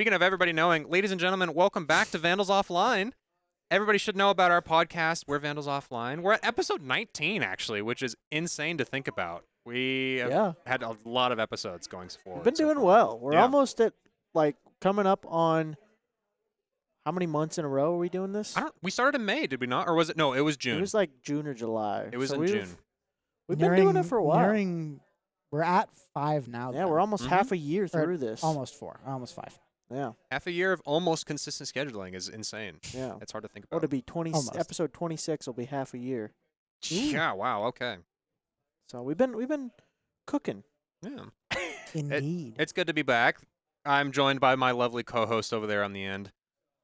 speaking of everybody knowing, ladies and gentlemen, welcome back to Vandals Offline. Everybody should know about our podcast. We're Vandals Offline. We're at episode 19, actually, which is insane to think about. We have had a lot of episodes going forward. We've been doing well. We're almost at, coming up on how many months in a row are we doing this? We started in May, did we not? Or was it? No, it was June. It was like June or July. It was in June. We've been doing it for a while. We're at 5 now. Yeah, we're almost half a year through this. Almost 4. Almost 5. Yeah. Half a year of almost consistent scheduling is insane. Yeah. It's hard to think about. It'll be episode 26 will be half a year. Yeah, wow, okay. So we've been cooking. Yeah. Indeed. It's good to be back. I'm joined by my lovely co-host over there on the end.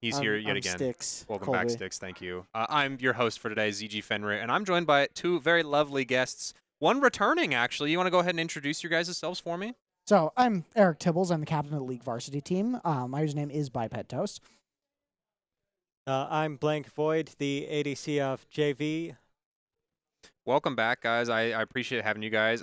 He's here yet again. Stix. Welcome back, Stix. Thank you. I'm your host for today, ZG FenRir, and I'm joined by 2 very lovely guests. One returning, actually. You want to go ahead and introduce your guys' selves for me? So I'm Eric Tibbles. I'm the captain of the League Varsity team. My username is BipedToast. I'm BlankVoid, the ADC of JV. Welcome back, guys. I appreciate having you guys.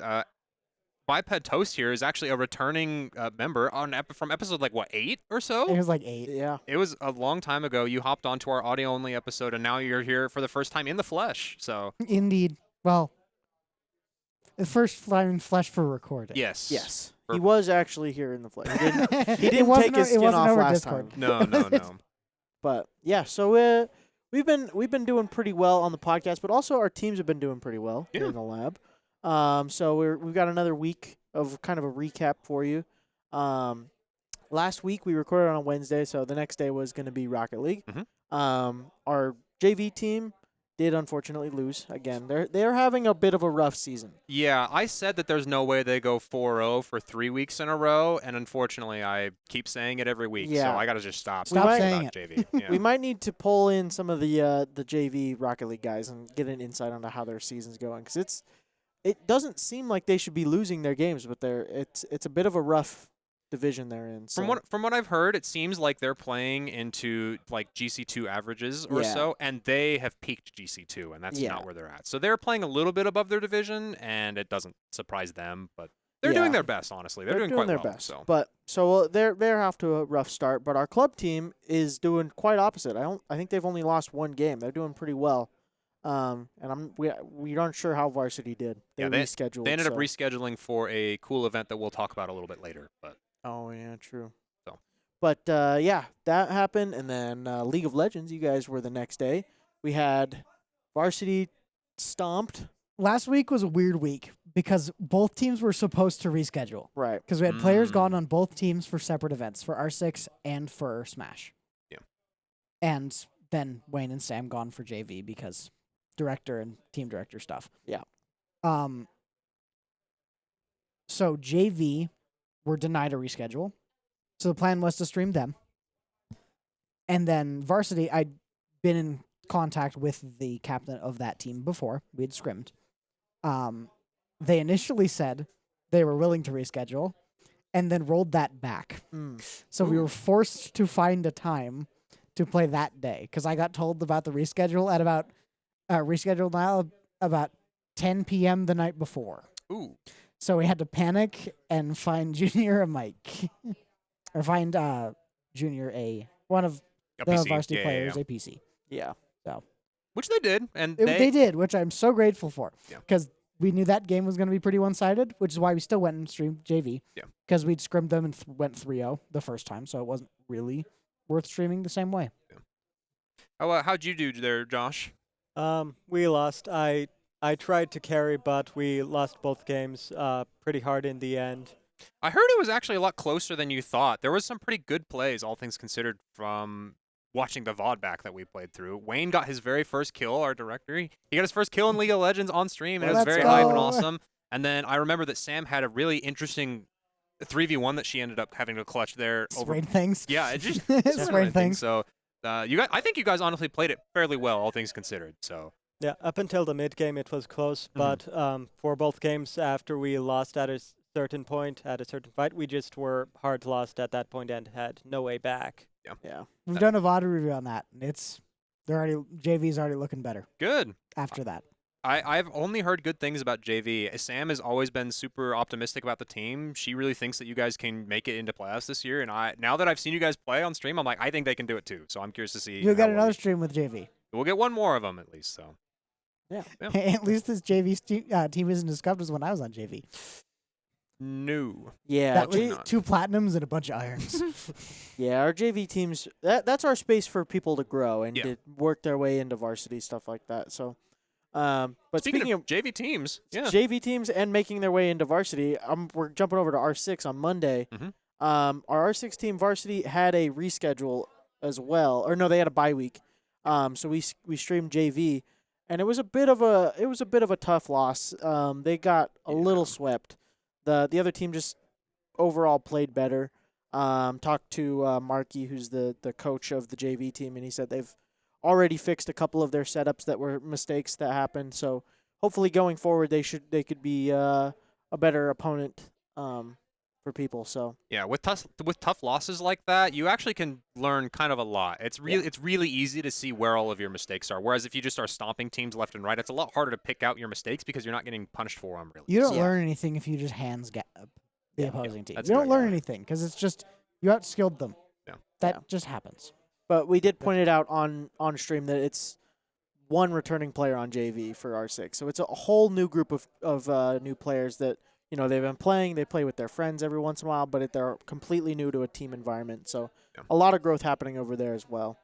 BipedToast here is actually a returning member from episode 8 or so? It was 8. Yeah. It was a long time ago. You hopped onto our audio-only episode, and now you're here for the first time in the flesh. So Indeed. Well, the first time in flesh for recording. Yes. Yes. He was actually here in the flesh. He didn't take his skin off last time. No. But yeah, so we've been doing pretty well on the podcast, but also our teams have been doing pretty well here in the lab. So we've got another week of kind of a recap for you. Last week we recorded on a Wednesday, so the next day was going to be Rocket League. Our JV team did unfortunately lose again. They're having a bit of a rough season. Yeah, I said that there's no way they go 4-0 for 3 weeks in a row, and unfortunately I keep saying it every week. Yeah. So I got to just stop saying it. JV. Yeah. We might need to pull in some of the JV Rocket League guys and get an insight onto how their season's going, because it doesn't seem like they should be losing their games, but it's a bit of a rough division they're in. So. From what I've heard, it seems like they're playing into GC2 averages or so, and they have peaked GC2, and that's not where they're at. So they're playing a little bit above their division, and it doesn't surprise them, but they're doing their best. Honestly, they're doing quite their well. best. So. But they're off to a rough start. But our club team is doing quite opposite. I think they've only lost 1 game. They're doing pretty well. And we aren't sure how Varsity did. They rescheduled. They ended up rescheduling for a cool event that we'll talk about a little bit later. But yeah, true. So, but that happened, and then League of Legends. You guys were the next day. We had Varsity stomped. Last week was a weird week because both teams were supposed to reschedule. Right. Because we had players gone on both teams for separate events, for R6 and for Smash. Yeah. And then Wayne and Sam gone for JV because director and team director stuff. Yeah. So JV were denied a reschedule. So the plan was to stream them. And then Varsity, I'd been in contact with the captain of that team before. We had scrimmed. They initially said they were willing to reschedule and then rolled that back. So we were forced to find a time to play that day because I got told about the reschedule at about rescheduled now about 10 p.m. the night before. Ooh. So we had to panic and find Junior a mic. Or find Junior one of the varsity players a PC. Yeah. So. Which they did. And they did, which I'm so grateful for. Yeah. Because we knew that game was going to be pretty one-sided, which is why we still went and streamed JV. Yeah. Because we'd scrimmed them and went 3-0 the first time, so it wasn't really worth streaming the same way. Yeah. How'd you do there, Josh? We lost. I tried to carry, but we lost both games pretty hard in the end. I heard it was actually a lot closer than you thought. There was some pretty good plays, all things considered, from watching the VOD back that we played through. Wayne got his very first kill, our director. He got his first kill in League of Legends on stream, and it was very hype and awesome. And then I remember that Sam had a really interesting 3v1 that she ended up having to clutch there. Sprain things. Yeah, it just sprain things. So I think you guys honestly played it fairly well, all things considered. So. Yeah, up until the mid game it was close, but for both games after we lost at a certain point, at a certain fight, we just were hard lost at that point and had no way back. Yeah. We've done a VOD review on that. JV's already looking better. Good. After that. I've only heard good things about JV. Sam has always been super optimistic about the team. She really thinks that you guys can make it into playoffs this year. And now that I've seen you guys play on stream, I'm like, I think they can do it too. So I'm curious to see. You'll get another stream with JV. We'll get one more of them at least. So Yeah. At least this JV team isn't as scuffed as when I was on JV. No. Yeah. That was 2 platinums and a bunch of irons. Yeah, our JV teams, that's our space for people to grow and Yeah. to work their way into varsity, stuff like that. So, but speaking of JV teams, yeah. JV teams and making their way into varsity, we're jumping over to R6 on Monday. Mhm. Our R6 team varsity had a reschedule as well, or no, they had a bye week. So we streamed JV, and it was a bit of a tough loss. They got a little swept. The other team just overall played better. Talked to Marky, who's the coach of the JV team, and he said they've already fixed a couple of their setups that were mistakes that happened. So hopefully going forward, they could be a better opponent for people. So Yeah, with tough losses like that, you actually can learn kind of a lot. It's really easy to see where all of your mistakes are. Whereas if you just are stomping teams left and right, it's a lot harder to pick out your mistakes because you're not getting punished for them. Really, You don't Yeah. learn anything if you just hands gap the Yeah. opposing team. That's You don't very learn hard. anything because it's just you outskilled them. Yeah. That Yeah. just happens. But we did point it out on stream that it's one returning player on JV for R6. So it's a whole new group of new players that, they've been playing. They play with their friends every once in a while, but they're completely new to a team environment. So Yeah. a lot of growth happening over there as well.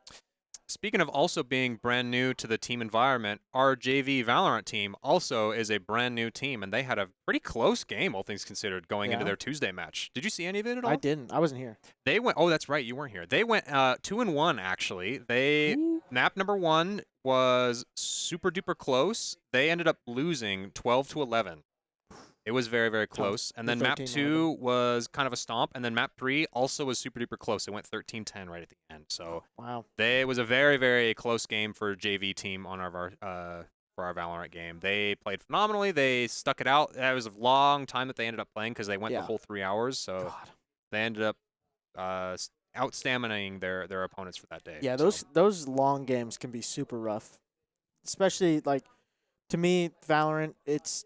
Speaking of also being brand new to the team environment, our JV Valorant team also is a brand new team, and they had a pretty close game, all things considered, going into Yeah. their Tuesday match. Did you see any of it at all? I didn't. I wasn't here. They went. Oh, that's right, you weren't here. They went 2-1 actually. They map number 1 was super duper close. They ended up losing 12-11. It was very, very close. And then map 2 was kind of a stomp, and then map 3 also was super duper close. It went 13-10 right at the end. So Wow. it was a very, very close game for JV team on for our Valorant game. They played phenomenally. They stuck it out. That was a long time that they ended up playing because they went the Yeah. whole 3 hours. So God. they ended up out-staminaing their opponents for that day. Yeah, So, those long games can be super rough. Especially, to me, Valorant, it's,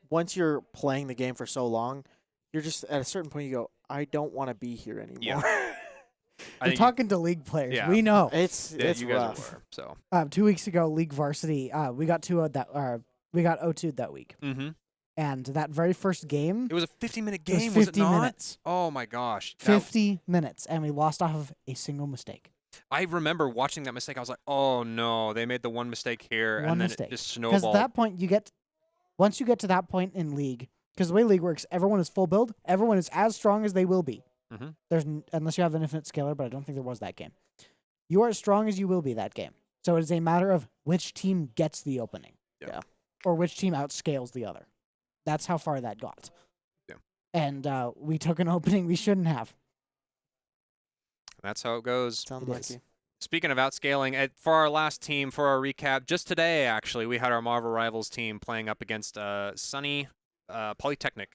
once you're playing the game for so long, you're just, at a certain point, you go, I don't want to be here anymore. Yeah. I We're think talking to league players. yeah. We know. It's you guys rough. were. So. 2 weeks ago, League Varsity, we got 2-0 that. We got 0-2 that week, Mm-hmm. and that very first game It was a 50-minute it was game, 50 was it not? minutes. Oh my gosh. That- 50 minutes, and we lost off of a single mistake. I remember watching that mistake. I was like, "Oh no, they made the one mistake here," One and then mistake. it just Because snowballed. at that point, once you get to that point in League, because the way League works, everyone is full build. Everyone is as strong as they will be. Mhm. Unless you have an infinite scaler, but I don't think there was that game. You are as strong as you will be that game. So it is a matter of which team gets the opening. Yeah. Or which team outscales the other. That's how far that got. Yeah. And we took an opening we shouldn't have. That's how it goes. Sounds It like is. you. Speaking of outscaling, for our last team, for our recap, just today actually, we had our Marvel Rivals team playing up against Sunny Polytechnic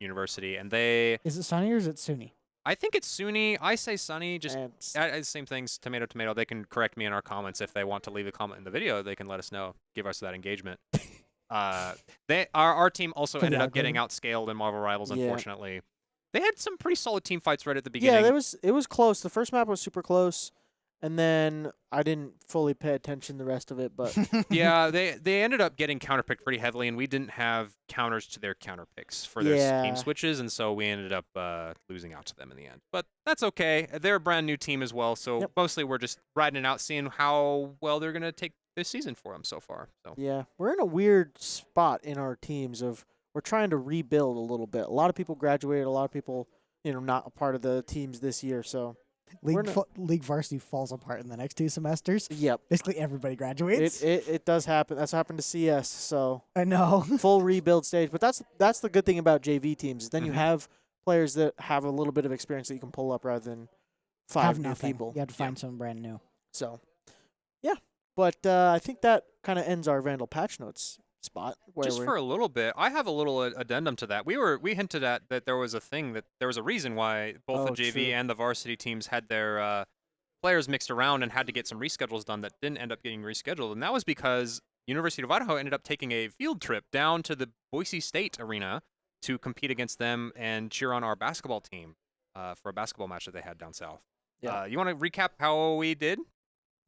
University, and they. Is it Sunny or is it SUNY? I think it's SUNY. I say Sunny. Just And same things. Tomato, tomato. They can correct me in our comments if they want to leave a comment in the video. They can let us know. Give us that engagement. Our team also For the ended up getting algorithm. outscaled in Marvel Rivals. Yeah. Unfortunately, they had some pretty solid team fights right at the yeah, beginning. it was close. The first map was super close, and then I didn't fully pay attention the rest of it, but Yeah, they ended up getting counterpicked pretty heavily, and we didn't have counters to their counterpicks for their Yeah. team switches, and so we ended up losing out to them in the end. But that's okay. They're a brand new team as well, so Yep. mostly we're just riding it out, seeing how well they're gonna take this season for them so far. So yeah, we're in a weird spot in our teams of we're trying to rebuild a little bit. A lot of people graduated, a lot of people, not a part of the teams this year, so We're League Varsity falls apart in the next 2 semesters. yep. Basically, everybody graduates. It does happen. That's happened to CS, so I know. full rebuild stage. But that's the good thing about JV teams. Is then you Mhm. have players that have a little bit of experience that you can pull up rather than 5 Have new nothing. people. You have to find someone brand new. So, yeah. But I think that kind of ends our Vandal patch notes spot. Where just we're, for a little bit, I have a little addendum to that. We hinted at that there was a reason why both Oh, the JV true. and the varsity teams had their players mixed around and had to get some reschedules done that didn't end up getting rescheduled, and that was because University of Idaho ended up taking a field trip down to the Boise State arena to compete against them and cheer on our basketball team for a basketball match that they had down south. Yeah. You want to recap how we did?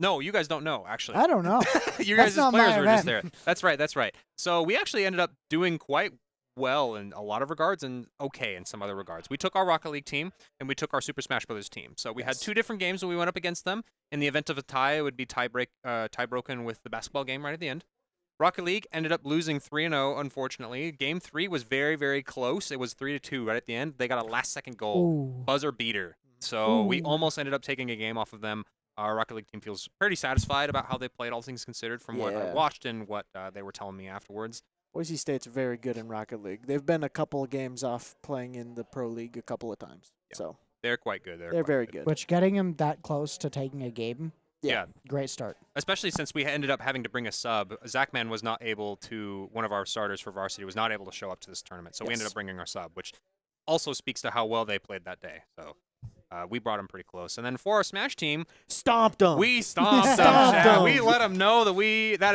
No, you guys don't know, actually. I don't know. You That's guys' not players my were just event. there. That's right. So we actually ended up doing quite well in a lot of regards and okay in some other regards. We took our Rocket League team and we took our Super Smash Brothers team. So we had 2 different games when we went up against them. In the event of a tie, it would be tie broken with the basketball game right at the end. Rocket League ended up losing 3-0, unfortunately. Game 3 was very, very close. It was 3-2 right at the end. They got a last-second goal, Ooh. buzzer beater. So we Ooh. almost ended up taking a game off of them. Our Rocket League team feels pretty satisfied about how they played, all things considered, from what I Yeah. watched and what they were telling me afterwards. Boise State's very good in Rocket League. They've been a couple of games off playing in the Pro League a couple of times. Yeah. So They're quite good. they're very good. Which getting him that close to taking a game, Yeah. great start. Especially since we ended up having to bring a sub. Zachman was not able to, one of our starters for Varsity, was not able to show up to this tournament. So we ended Yes. up bringing our sub, which also speaks to how well they played that day. So we brought them pretty close. And then for our Smash team, Stomped them. we stomped them. Stomped Chad. 'em. We let them know that that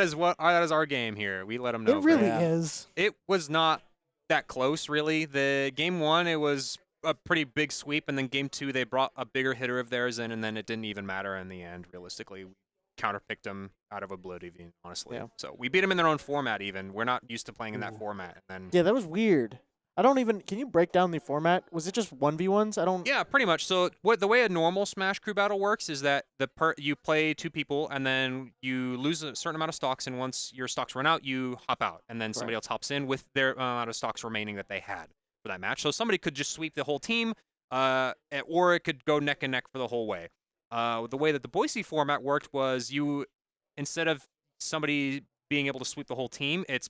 is our game here. We let them know. It really Yeah. is. It was not that close, really. The game 1, it was a pretty big sweep, and then game 2, they brought a bigger hitter of theirs in, and then it didn't even matter in the end. Realistically, we counterpicked them out of oblivion, honestly. Yeah. So we beat them in their own format. Even we're not used to playing in that format. And then Yeah, that was weird. I don't even. Can you break down the format? Was it just 1v1s? I don't. yeah, pretty much. So the way a normal Smash crew battle works is that you play 2 people, and then you lose a certain amount of stocks, and once your stocks run out, you hop out, and then somebody else hops in with their amount of stocks remaining that they had for that match. So somebody could just sweep the whole team, or it could go neck and neck for the whole way. The way that the Boise format worked was instead of somebody being able to sweep the whole team, it's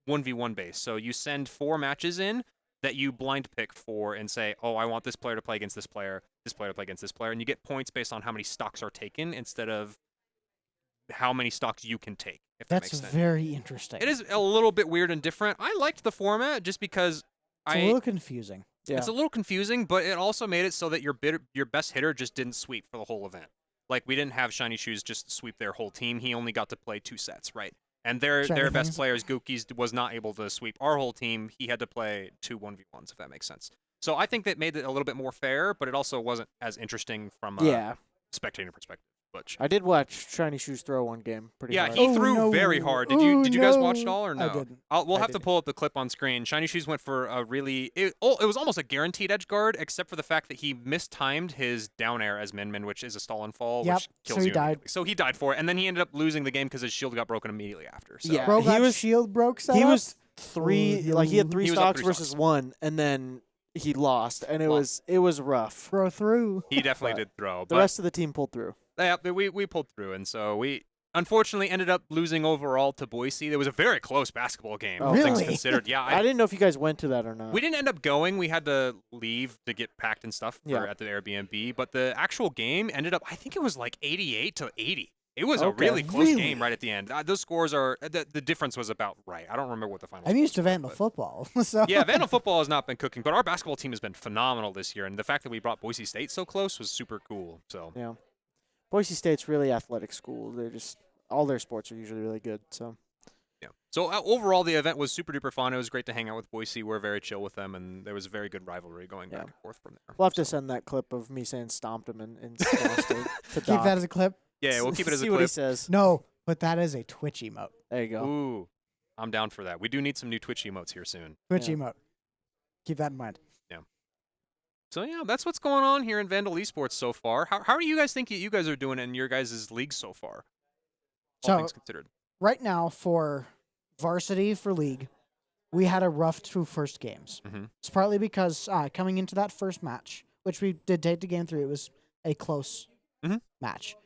1v1 base. So you send 4 matches in that you blind pick for and say, oh, I want this player to play against this player to play against this player, and you get points based on how many stocks are taken instead of how many stocks you can take, if that That's makes sense. very interesting. It is a little bit weird and different. I liked the format just because It's a little confusing. Yeah. it's a little confusing, but it also made it so that your best hitter just didn't sweep for the whole event. Like, we didn't have Shiny Shoes just sweep their whole team. He only got to play 2 sets, right? And their Shiny best Things. players, Gookies, was not able to sweep our whole team. He had to play 2 1v1s, if that makes sense. So I think that made it a little bit more fair, but it also wasn't as interesting from a Yeah. spectator perspective. But I did watch Shiny Shoes throw one game pretty yeah, hard. he Oh, threw no. very hard. Did Oh, you guys watch it no. all or no? I didn't. We'll I have to didn't. pull up the clip on screen. Shiny Shoes went for a really it was almost a guaranteed edge guard, except for the fact that he mistimed his down air as Min Min, which is a stall and fall, Yep, which kills so he you. died. immediately. So he died for it, and then he ended up losing the game because his shield got broken immediately after. So. Yeah. Bro he got was- shield broke set He up? was 3. Oh, Like he had no. 3 He was up stocks 3 versus stocks. 1, and then he lost, and it was rough. Bro through. He definitely But did throw. The But rest of the team pulled through. yeah, we pulled through, and so we unfortunately ended up losing overall to Boise. There was a very close basketball game, Oh. all things Really? considered. Yeah, I didn't know if you guys went to that or not. we didn't end up going. We had to leave to get packed and stuff Yeah. at the Airbnb. But the actual game ended up, I think it was like 88-80. It was a Okay. really close Really? game right at the end. Those scores are the difference was about right. I don't remember what the final. I'm used to scores were, Vandal but- football. So Yeah, Vandal football has not been cooking, but our basketball team has been phenomenal this year, and the fact that we brought Boise State so close was super cool. So Yeah. Boise State's really athletic school. They're just all their sports are usually really good. So yeah. So overall, the event was super duper fun. It was great to hang out with Boise. We're very chill with them, and there was a very good rivalry going back Yeah. and forth from there. we'll have to So, send that clip of me saying stomped him in Smash to keep Doc. that as a clip. yeah, we'll keep it as a See what he clip. says. No, but that is a Twitch emote. There you go. Ooh, I'm down for that. We do need some new Twitch emotes here soon. Twitch Yeah. emote. Keep that in mind. So yeah, that's what's going on here in Vandal Esports so far. How are you guys think you guys are doing in your guys' league so far? All So things considered. right now for Varsity for League, we had a rough 2 first games. Mhm. It's partly because coming into that first match, which we did take to game 3, it was a close Mhm. match.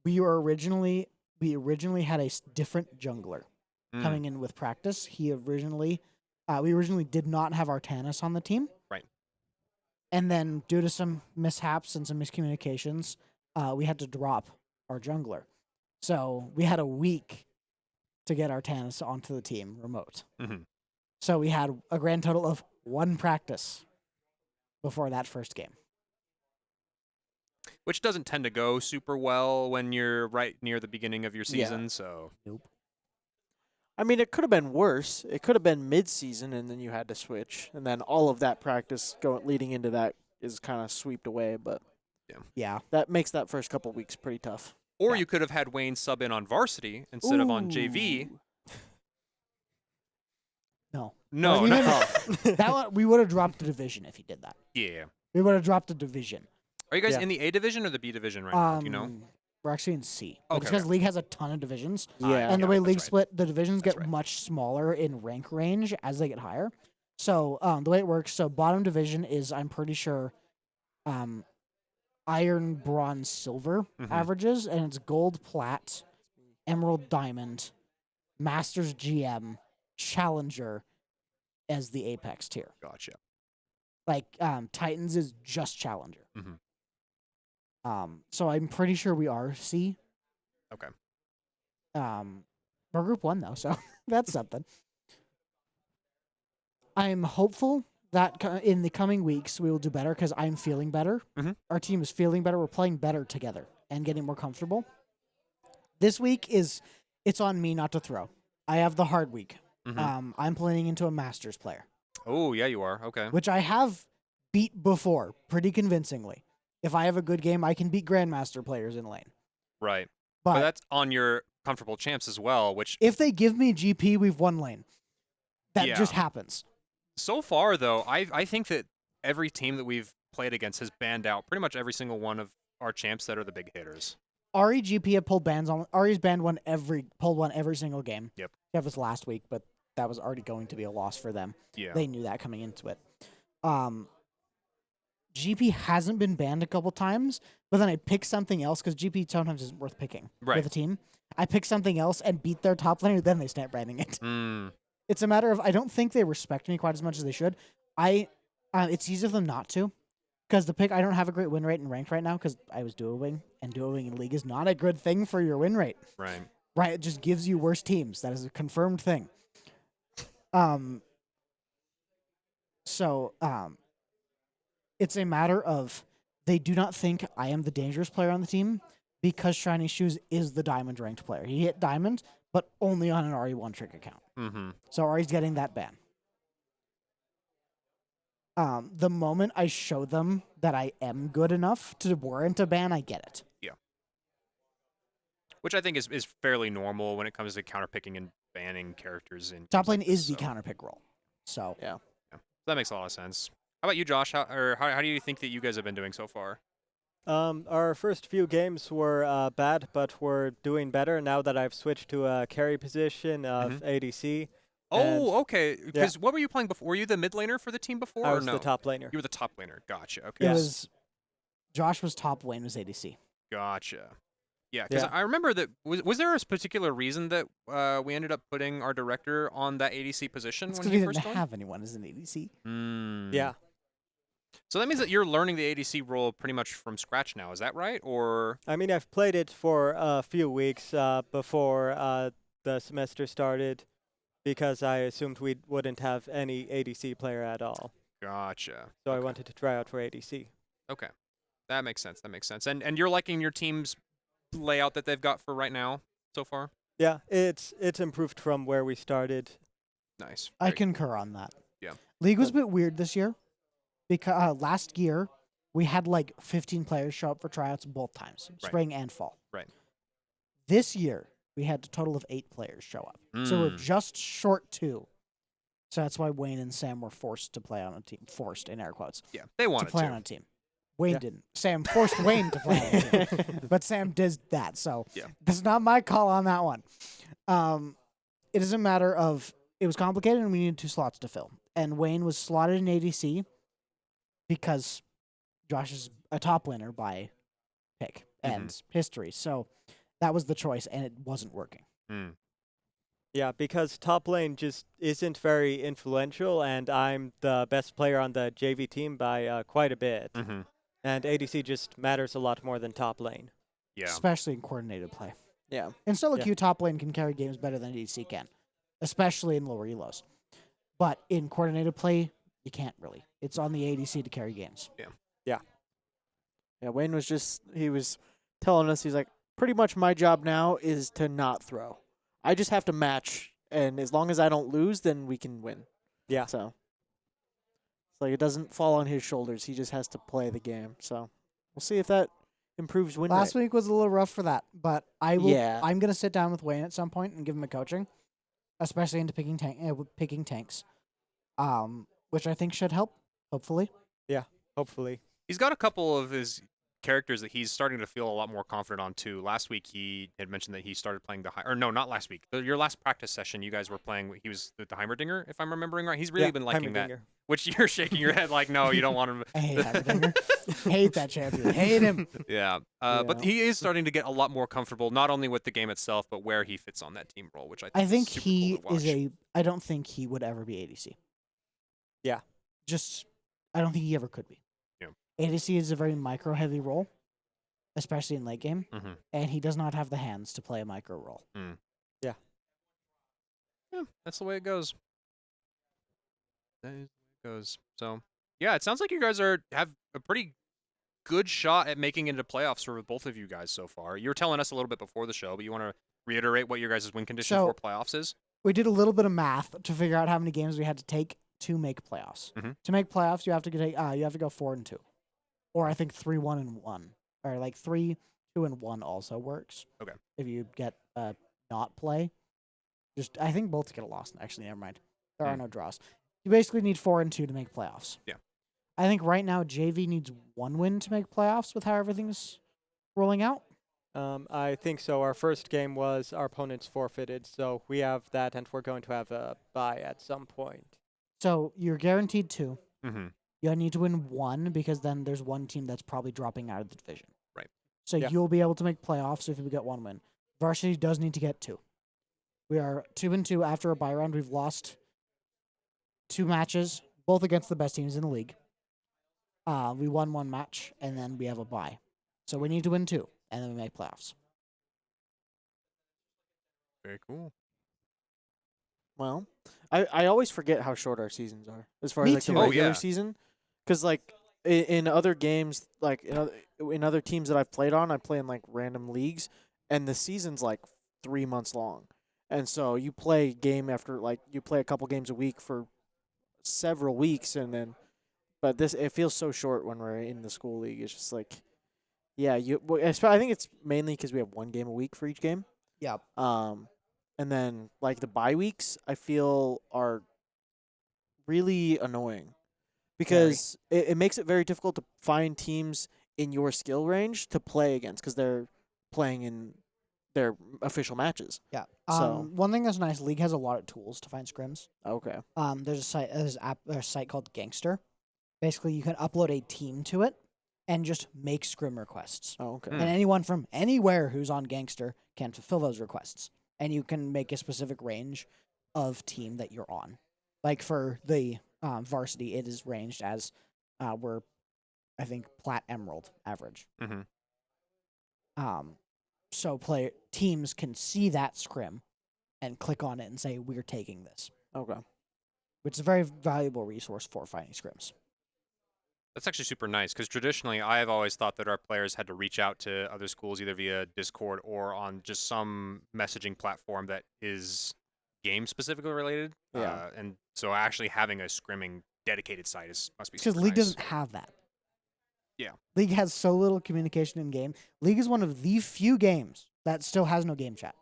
We originally had a different jungler Mm. coming in with practice. We originally did not have Artanis on the team. Right. And then due to some mishaps and some miscommunications, we had to drop our jungler. So we had a week to get Artanis onto the team remote. Mhm. So we had a grand total of 1 practice before that first game. which doesn't tend to go super well when you're right near the beginning of your season. So I mean, it could have been worse. It could have been mid-season, and then you had to switch, and then all of that practice leading into that is kind of swept away. But Yeah. that makes that first couple weeks pretty tough. or you could have had Wayne sub in on varsity instead of on JV. Ooh. No. No, Well, no. That one, we would have dropped the division if he did that. Yeah. We would have dropped the division. Are you guys Yeah. in the A division or the B division right now? Do you know? We're actually in C. Okay, Because okay. League has a ton of divisions. Yeah. And the way that's League right. split, the divisions That's get right. much smaller in rank range as they get higher. So the way it works, so bottom division is, I'm pretty sure, iron, bronze, silver Mhm. averages, and it's gold, plat, emerald, diamond, masters, GM, challenger as the apex tier. Gotcha. Like Titans is just challenger. Mhm. So I'm pretty sure we are C. Okay. We're group 1 though, so that's something. I'm hopeful that in the coming weeks we will do better because I'm feeling better. Mhm. Our team is feeling better. We're playing better together and getting more comfortable. This week it's on me not to throw. I have the hard week. Mhm. I'm playing into a Masters player, Oh, yeah, you are. Okay. which I have beat before pretty convincingly. If I have a good game, I can beat Grandmaster players in lane. Right. But But that's on your comfortable champs as well, which if they give me GP, we've won lane. That Yeah. just happens. so far, though, I think that every team that we've played against has banned out pretty much every single one of our champs that are the big hitters. Ari GP have pulled bans on. Ari's banned pulled one every single game. Yep. That was last week, but that was already going to be a loss for them. Yeah. They knew that coming into it. GP hasn't been banned a couple times, but then I pick something else because GP sometimes isn't worth picking Right. with a team. I pick something else and beat their top laner, then they start banning it. Mm. It's a matter of I don't think they respect me quite as much as they should. It's easy for them not to, because I don't have a great win rate in ranked right now because I was duoing, and duoing in league is not a good thing for your win rate. Right. Right, it just gives you worse teams. That is a confirmed thing. So it's a matter of they do not think I am the dangerous player on the team because Shiny Shoes is the diamond ranked player. He hit diamond, but only on an RE1 trick account. Mm-hmm. So Ari's getting that ban. The moment I show them that I am good enough to warrant a ban, I get it. Which I think is fairly normal when it comes to counterpicking and banning characters in Top games lane like is this, the so counter pick role. So that makes a lot of sense. How about you, Josh? How do you think that you guys have been doing so far? Our first few games were bad, but we're doing better now that I've switched to a carry position of ADC. Oh, okay. Because what were you playing before? Were you the mid laner for the team before? I or was no? the top laner. You were the top laner. Gotcha. Okay. it Yes. was Josh was top, Wayne was ADC. Gotcha. Yeah, because Yeah. I remember that. Was there a particular reason that we ended up putting our director on that ADC position It's when because he we first didn't joined? have anyone as an ADC. Yeah. So that means that you're learning the ADC role pretty much from scratch now. Is that right? Or I mean, I've played it for a few weeks before the semester started because I assumed we wouldn't have any ADC player at all. gotcha. So I Okay. wanted to try out for ADC. Okay, that makes sense. That makes sense. And you're liking your team's layout that they've got for right now so far? Yeah, it's improved from where we started. Nice. I Very cool. concur on that. Yeah. League was a bit weird this year because last year we had like 15 players show up for tryouts both times, Right. spring and fall. Right. This year we had a total of 8 players show up. So we're Mm. just short 2. So that's why Wayne and Sam were forced to play on a team. Forced in air quotes. Yeah, they To wanted play to. on a team. Wayne Yeah. didn't. Sam forced Wayne to play on a team. But Sam did that. So Yeah. that's not my call on that one. It is a matter of it was complicated and we needed 2 slots to fill. And Wayne was slotted in ADC because Josh is a top laner by pick and history. So that was the choice and it wasn't working. Mm. Yeah, because top lane just isn't very influential, and I'm the best player on the JV team by quite a bit. Mm-hmm. And ADC just matters a lot more than top lane. Yeah. Especially in coordinated play. Yeah. In solo Yeah. queue, top lane can carry games better than ADC can, especially in lower elos. But in coordinated play, you can't really. It's on the ADC to carry games. Yeah, Wayne he was telling us, he's like, pretty much my job now is to not throw. I just have to match, and as long as I don't lose, then we can win. Yeah. So it's like it doesn't fall on his shoulders. He just has to play the game. So we'll see if that improves win Last rate. week was a little rough for that, but I will. Yeah. I'm gonna sit down with Wayne at some point and give him a coaching, especially into picking tanks, which I think should help. Hopefully. Hopefully. He's got a couple of his characters that he's starting to feel a lot more confident on too. Last week he had mentioned that he started playing not last week. Your last practice session, you guys were playing. He was the Heimerdinger, if I'm remembering right. He's really been liking that. Heimerdinger. Which you're shaking your head like, no, you don't want him. I hate Heimerdinger. Hate that champion. Hate him. Yeah. But he is starting to get a lot more comfortable, not only with the game itself, but where he fits on that team role, which I think I think is super he cool to is watch. I don't think he would ever be ADC. Yeah. I don't think he ever could be. Yeah. ADC is a very micro heavy role, especially in late game, Mm-hmm. and he does not have the hands to play a micro role. Yeah, that's the way it goes. That is the way it goes. So, yeah, it sounds like you guys have a pretty good shot at making it into playoffs for both of you guys so far. You were telling us a little bit before the show, but you want to reiterate what your guys' win condition So- for playoffs is? We did a little bit of math to figure out how many games we had to take to make playoffs. Mhm. To make playoffs, you have to go 4-2, or I think 3-1-1, or like 3-2-1 also works. Okay. If you get not play, I think both get a loss. Actually, never mind. There are no draws. You basically need 4-2 to make playoffs. Yeah. I think right now JV needs 1 win to make playoffs with how everything's rolling out. I think so. Our first game was our opponents forfeited, so we have that, and we're going to have a bye at some point. So you're guaranteed 2. Mm-hmm. You need to win 1 because then there's one team that's probably dropping out of the division. Right. So Yeah. you'll be able to make playoffs if you get 1 win. Varsity does need to get 2. We are 2-2 after a bye round. We've lost 2 matches, both against the best teams in the league. We won 1 match, and then we have a bye. So we need to win 2, and then we make playoffs. Very cool. Well, I always forget how short our seasons are as far Me as like too. the Oh, regular yeah. season, because like in other games, like in other teams that I've played on, I play in like random leagues, and the season's like 3 months long, and so you play game after you play a couple games a week for several weeks, and then, but it feels so short when we're in the school league. It's just like, yeah, I think it's mainly because we have 1 game a week for each game. Yep. And then like the bye weeks, I feel are really annoying because it makes it very difficult to find teams in your skill range to play against because they're playing in their official matches. Yeah. So- One thing that's nice, League has a lot of tools to find scrims. Okay. There's a site called Gangster. Basically, you can upload a team to it and just make scrim requests. Oh, okay. Hmm. And anyone from anywhere who's on Gangster can fulfill those requests. And you can make a specific range of team that you're on. Like for the Varsity, it is ranged as we're, I think, Plat Emerald average. Mm-hmm. So teams can see that scrim and click on it and say, we're taking this, Okay. which is a very valuable resource for finding scrims. That's actually super nice because traditionally I've always thought that our players had to reach out to other schools either via Discord or on just some messaging platform that is game specifically related. Yeah. And so actually having a scrimming dedicated site must be Because super League nice. doesn't have that. Yeah. League has so little communication in game. League is one of the few games that still has no game chat.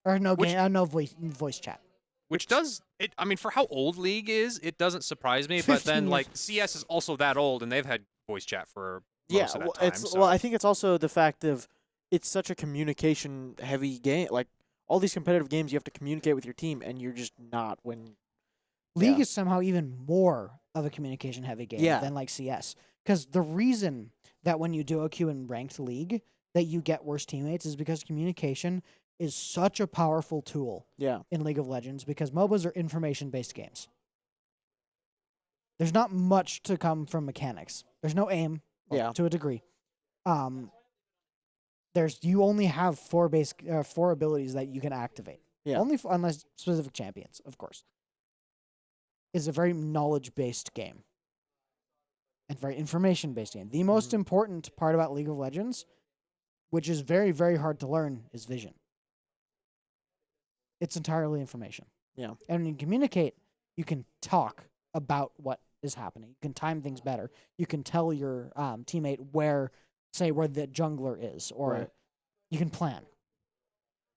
Or no voice chat. Which does it? I mean, for how old League is, it doesn't surprise me. But 15 then, years. like CS is also that old, and they've had voice chat for most Yeah. of that Well, time. it's so. well, I think it's also the fact of it's such a communication heavy game. Like all these competitive games, you have to communicate with your team, and you're just not when. League Yeah. is somehow even more of a communication heavy game Yeah. than like CS. Because the reason that when you duo queue in ranked League that you get worse teammates is because communication is such a powerful tool Yeah. in League of Legends because MOBAs are information-based games. There's not much to come from mechanics. There's no aim, well, Yeah. to a degree. You only have 4 abilities that you can activate. Yeah. Only unless specific champions, of course. It's a very knowledge-based game. and very information-based game. The most important part about League of Legends, which is very, very hard to learn, is vision. It's entirely information. Yeah. And when you communicate, you can talk about what is happening. You can time things better. You can tell your teammate where the jungler is, or you can plan.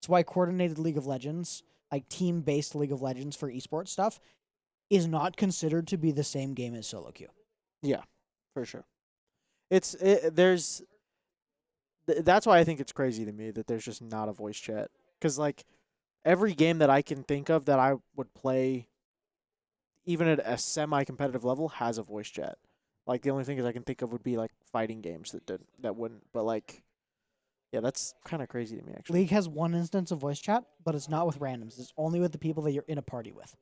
That's why coordinated League of Legends, like team-based League of Legends for esports stuff, is not considered to be the same game as solo queue. Yeah, for sure. That's why I think it's crazy to me that there's just not a voice chat. Because, like, every game that I can think of that I would play, even at a semi-competitive level, has a voice chat. Like, the only thing I can think of would be, like, fighting games that wouldn't. But, like, yeah, that's kind of crazy to me, actually. League has one instance of voice chat, but it's not with randoms. It's only with the people that you're in a party with.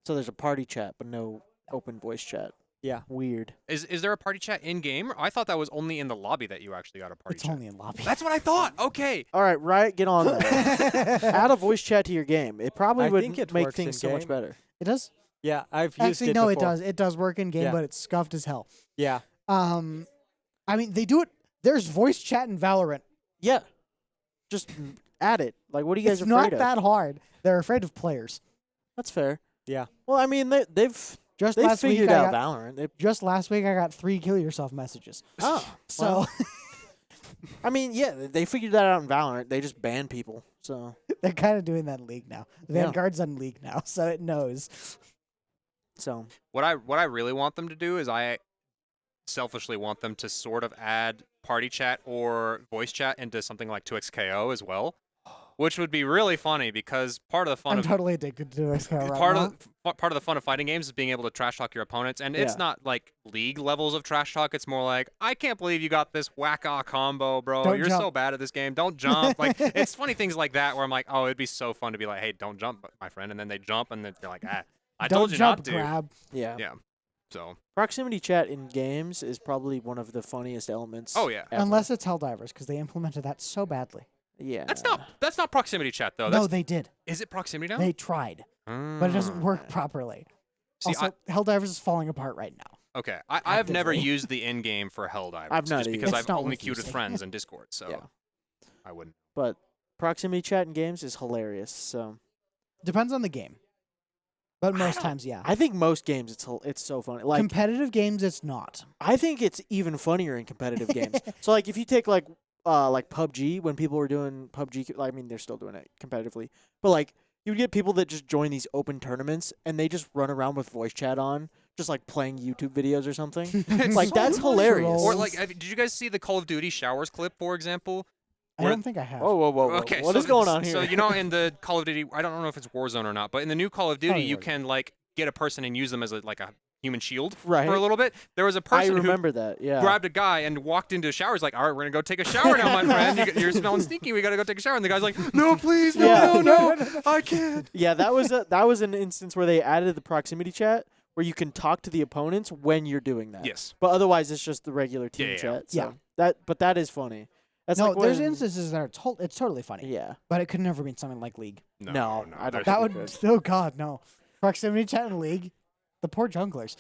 So there's a party chat, but no open voice chat. Yeah. Weird. Is there a party chat in-game? I thought that was only in the lobby that you actually got a party It's chat. only in lobby. That's what I thought. Okay. All right, Riot, get on that. Add a voice chat to your game. It probably I would think it make works things so much in-game. better. It does? Yeah, I've used Actually, it no, before. it does. It does work in game, Yeah. but it's scuffed as hell. Yeah. I mean, they do it. There's voice chat in Valorant. Yeah. Just add it. Like, what are you guys It's afraid not of? that hard. They're afraid of players. That's fair. Yeah. Well, I mean, they've Just they've last week, figured I out got, Valorant. just last week, I got 3 kill yourself messages. Oh, So well, I mean, yeah, they figured that out in Valorant. They just ban people. So they're kind of doing that in League now. Yeah. Vanguard's on League now, so it knows. What I really want them to do is I selfishly want them to sort of add party chat or voice chat into something like 2xKO as well, which would be really funny because part of the fun I'm of totally addicted to XCO right part now. of the fun of fighting games is being able to trash talk your opponents, and it's Yeah. not like League levels of trash talk. It's more like, I can't believe you got this whack-ah combo, bro. Don't You're jump." so bad at this game. Don't jump. Like, it's funny things like that where I'm like, oh, it'd be so fun to be like, hey, don't jump, my friend, and then they jump, and then they're like, I Don't told you jump, not to. grab. yeah. Yeah. So. Proximity chat in games is probably one of the funniest elements. Oh yeah. ever. Unless it's Helldivers, because they implemented that so badly. Yeah. That's not proximity chat though. No, That's, they did. is it proximity now? They tried, but it doesn't work properly. See, Also, Helldivers is falling apart right now. Okay, I've never actively. used the in-game for Helldivers. I've not just either. because It's I've not only worth queued with using. friends in Discord, so Yeah. I wouldn't. But proximity chat in games is hilarious. So Depends on the game. But most don't- times, yeah. I think most games it's so funny. Like Competitive games, it's not. I think it's even funnier in competitive games. So like if you take like PUBG, when people were doing PUBG, I mean they're still doing it competitively, but like you would get people that just join these open tournaments and they just run around with voice chat on, just like playing YouTube videos or something. Like that's hilarious. Or like, did you guys see the Call of Duty showers clip, for example? I don't think I have. Whoa. Okay, What so is going on here? So you know, in the Call of Duty, I don't know if it's Warzone or not, but in the new Call of Duty, you Warzone. can like get a person and use them as like a human shield Right. for a little bit. There was a I person who remember that. Yeah. grabbed a guy and walked into showers like, all right, we're gonna go take a shower now, my friend. You're smelling stinky. We gotta go take a shower. And the guy's like, no, please, Yeah. no, I can't. Yeah, that was an instance where they added the proximity chat where you can talk to the opponents when you're doing that. Yes. But otherwise, it's just the regular team Yeah. chat. Yeah. So that is funny. That's No, like there's when- instances that are it's totally funny. Yeah. But it could never be something like League. No, I don't there's- That think would. it Oh God, no. Proximity chat in League. The poor junglers.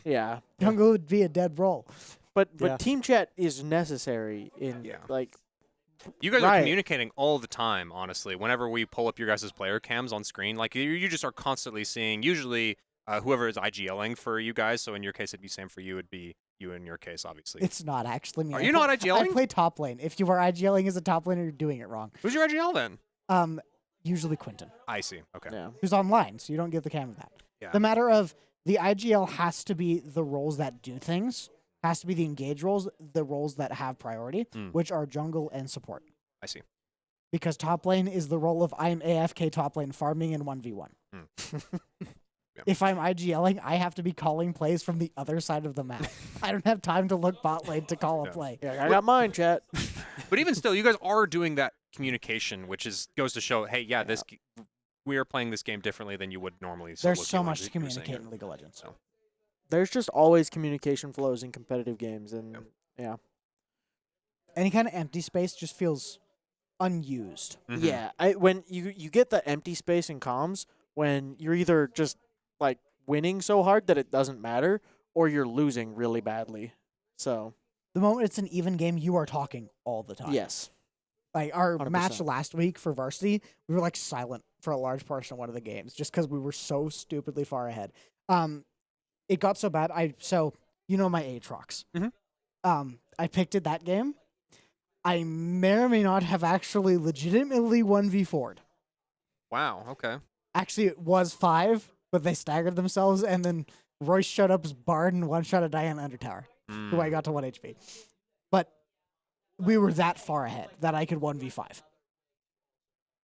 Yeah. Jungle would be a dead role. But Yeah. team chat is necessary in Yeah. like You guys are Right. communicating all the time, honestly. Whenever we pull up your guys' player cams on screen, like you just are constantly seeing, usually whoever is IGLing for you guys. So in your case, it'd be same for you. It'd be you in your case, obviously. It's not actually me. Are I you play- not IGLing? I play top lane. If you are IGLing as a top laner, you're doing it wrong. Who's your IGL then? Usually Quinton, I see. Okay. yeah. who's online, so you don't give the cam that. Yeah. The matter of the IGL has to be the roles that do things, has to be the engage roles, the roles that have priority, Mm. which are jungle and support. I see. Because top lane is the role of I'm AFK top lane farming in 1v1. Yeah. If I'm IGLing, I have to be calling plays from the other side of the map. I don't have time to look bot lane to call Yeah. a play. Yeah, I got mine, chat. But even still, you guys are doing that communication, which goes to show, hey, yeah, we are playing this game differently than you would normally. There's solo so queue, much like to you were saying. communicate in League of Legends. So. There's just always communication flows in competitive games and yeah. Any kind of empty space just feels unused. Mhm. Yeah, when you get the empty space in comms when you're either just like winning so hard that it doesn't matter or you're losing really badly. So The moment it's an even game, you are talking all the time. yes, Like our 100%. match last week for Varsity, we were like silent for a large portion of one of the games just because we were so stupidly far ahead. It got so bad. So you know my Aatrox. I picked it that game. I may or may not have actually legitimately 1v4'd. Wow. Okay. Actually, it was 5, but they staggered themselves, and then Royce showed up as Bard and one-shot a Diana Undertower, who I got to 1 HP. But we were that far ahead that I could 1v5.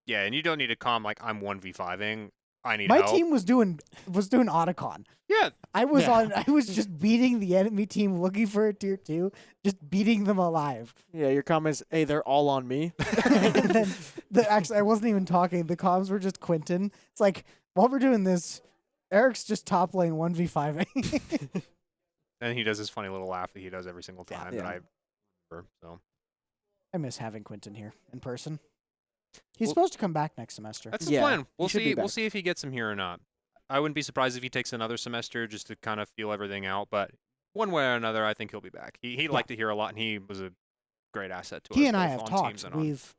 Yeah, and you don't need to calm like I'm 1v5ing. I need My help. team was doing Otacon. Yeah. I was Yeah. I was just beating the enemy team, looking for a tier 2, just beating them alive. yeah. Your comments, hey, they're all on me. And then actually, I wasn't even talking. The comms were just Quentin. It's like, while we're doing this, Eric's just top lane 1v5ing. And he does his funny little laugh that he does every single time that Yeah. I remember. So I miss having Quentin here in person. He's Well- supposed to come back next semester. that's the Yeah, plan. he We'll should be see. We'll back. see if he gets him here or not. I wouldn't be surprised if he takes another semester just to kind of feel everything out. But one way or another, I think he'll be back. He liked it here a lot, and he was a great asset to us. He and I both have on teams talked. and on. We've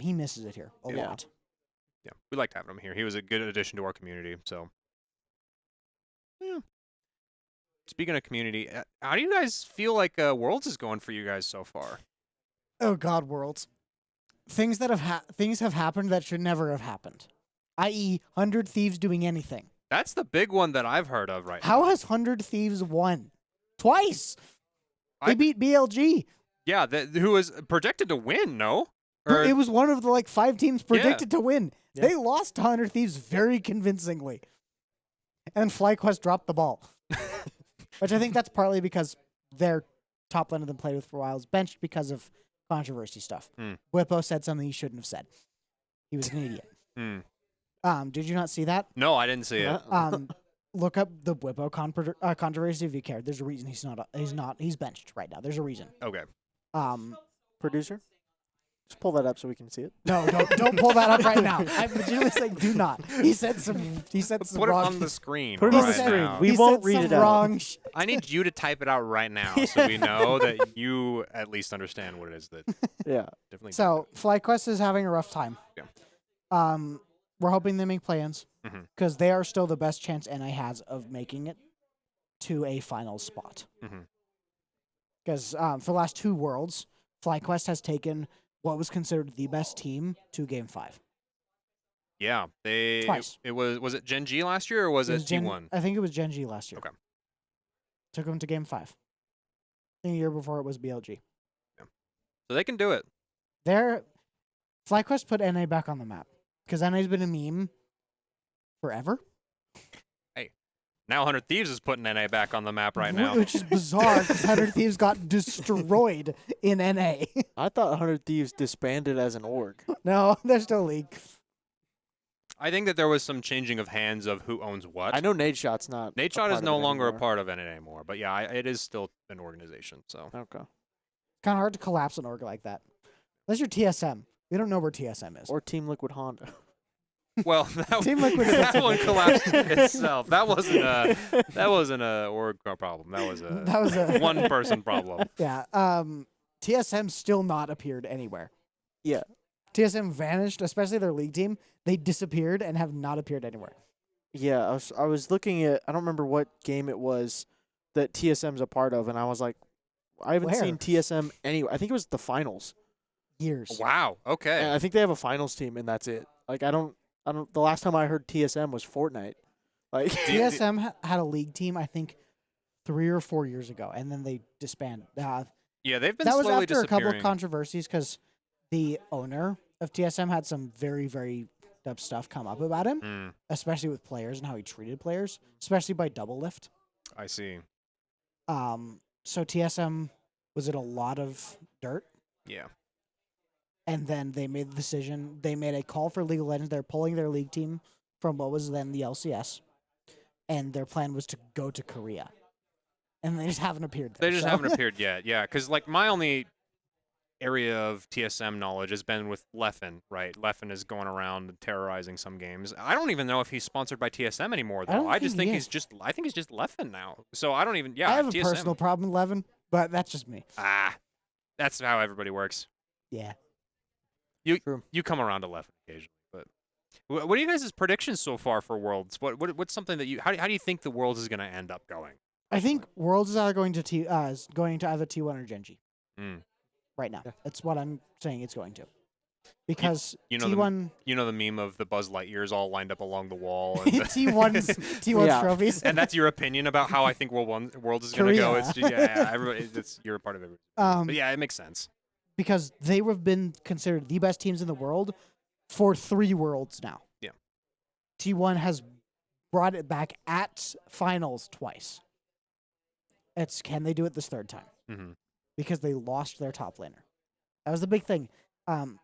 he misses it here a Yeah. lot. Yeah, we liked having him here. He was a good addition to our community. So, yeah. Speaking of community, how do you guys feel like Worlds is going for you guys so far? Oh God, Worlds. Things that have happened that should never have happened. I.e., 100 Thieves doing anything. That's the big one that I've heard of right How now. has 100 Thieves won? Twice. They I- beat BLG. Yeah, who was projected to win? No, It was one of the 5 teams predicted to win. Yeah. They lost to 100 Thieves very convincingly. And FlyQuest dropped the ball. Which I think that's partly because their top lane of them played with for a while is benched because of controversy stuff. Whippo said something he shouldn't have said. He was an idiot. Did you not see that? No, I didn't see it. Look up the Whippo controversy if you care. There's a reason he's benched right now. There's a reason. Okay. Producer, just pull that up so we can see it. No, don't pull that up right now. I'm legitimately saying do not. He said some Put it wrong on the screen. Put it on right the screen. now. We he won't said read some it out. wrong I need you to type it out right now so we know that you at least understand what it is that Yeah. definitely. So FlyQuest is having a rough time. Yeah. We're hoping they make plans Mhm. because they are still the best chance NA has of making it to a final spot. Mhm. Because for the last 2 Worlds, FlyQuest has taken what was considered the best team to Game 5. Yeah, they. Twice. It was it Gen G last year or was it T1? I think it was Gen G last year. Okay. Took them to Game 5. I think a year before it was BLG. So they can do it. FlyQuest put NA back on the map because NA's been a meme forever. Now 100 Thieves is putting NA back on the map right now. Which is bizarre because 100 Thieves got destroyed in NA. I thought 100 Thieves disbanded as an org. No, they're still league. I think that there was some changing of hands of who owns what. I know Nade Shot's not. Nate a Shot is part of no it longer a anymore. part of NA anymore, but yeah, it is still an organization. So Okay. Kind of hard to collapse an org like that. Unless you're TSM. We don't know where TSM is. Or Team Liquid Honda. well, that, Team Liquid that fits one it. collapsed itself. That wasn't a org problem. That was That was a one person problem. Yeah. TSM still not appeared anywhere. Yeah. TSM vanished, especially their league team. They disappeared and have not appeared anywhere. Yeah, I was looking at, I don't remember what game it was that TSM's a part of, and I was like, I haven't Where? seen TSM anywhere. I think it was the finals. Years. Wow. Okay. And I think they have a finals team, and that's it. Like, I don't. The last time I heard TSM was Fortnite. Like, TSM had a league team, I think, 3 or 4 years ago, and then they disbanded. Yeah, they've been That was slowly after a couple of disappearing. controversies because the owner of TSM had some very, very dumb stuff come up about him, Mm, especially with players and how he treated players, especially by double lift. I see. So TSM was in a lot of dirt. Yeah. And then they made the decision. They made a call for League of Legends. They're pulling their league team from what was then the LCS. And their plan was to go to Korea. And they just haven't appeared there. They just so- haven't appeared yet. Yeah, because like my only area of TSM knowledge has been with Leffen, right? Leffen is going around and terrorizing some games. I don't even know if he's sponsored by TSM anymore, I though. don't I just think think he he's just. I think he's just Leffen now. So I don't even. Yeah, I have a TSM. personal problem with Levin. but that's just me. That's how everybody works. Yeah. You come around to left occasionally, but what are you guys' predictions so far for Worlds? What's something that you how do you think the Worlds is going to end up going? I think Worlds is either going to either T1 or Genji. Mm. Right now. Yeah. That's what I'm saying it's going to. Because You know T1 You know the meme of the Buzz Lightyears all lined up along the wall, and T1's Yeah. trophies. and that's your opinion about how I think Worlds is going to go. Korea. It's just, yeah, everybody, you're a part of it. But yeah, it makes sense. Because they have been considered the best teams in the world for 3 Worlds now. Yeah. T1 has brought it back at finals twice. It's can they do it this 3rd time? Mm-hmm. Because they lost their top laner. That was the big thing. T1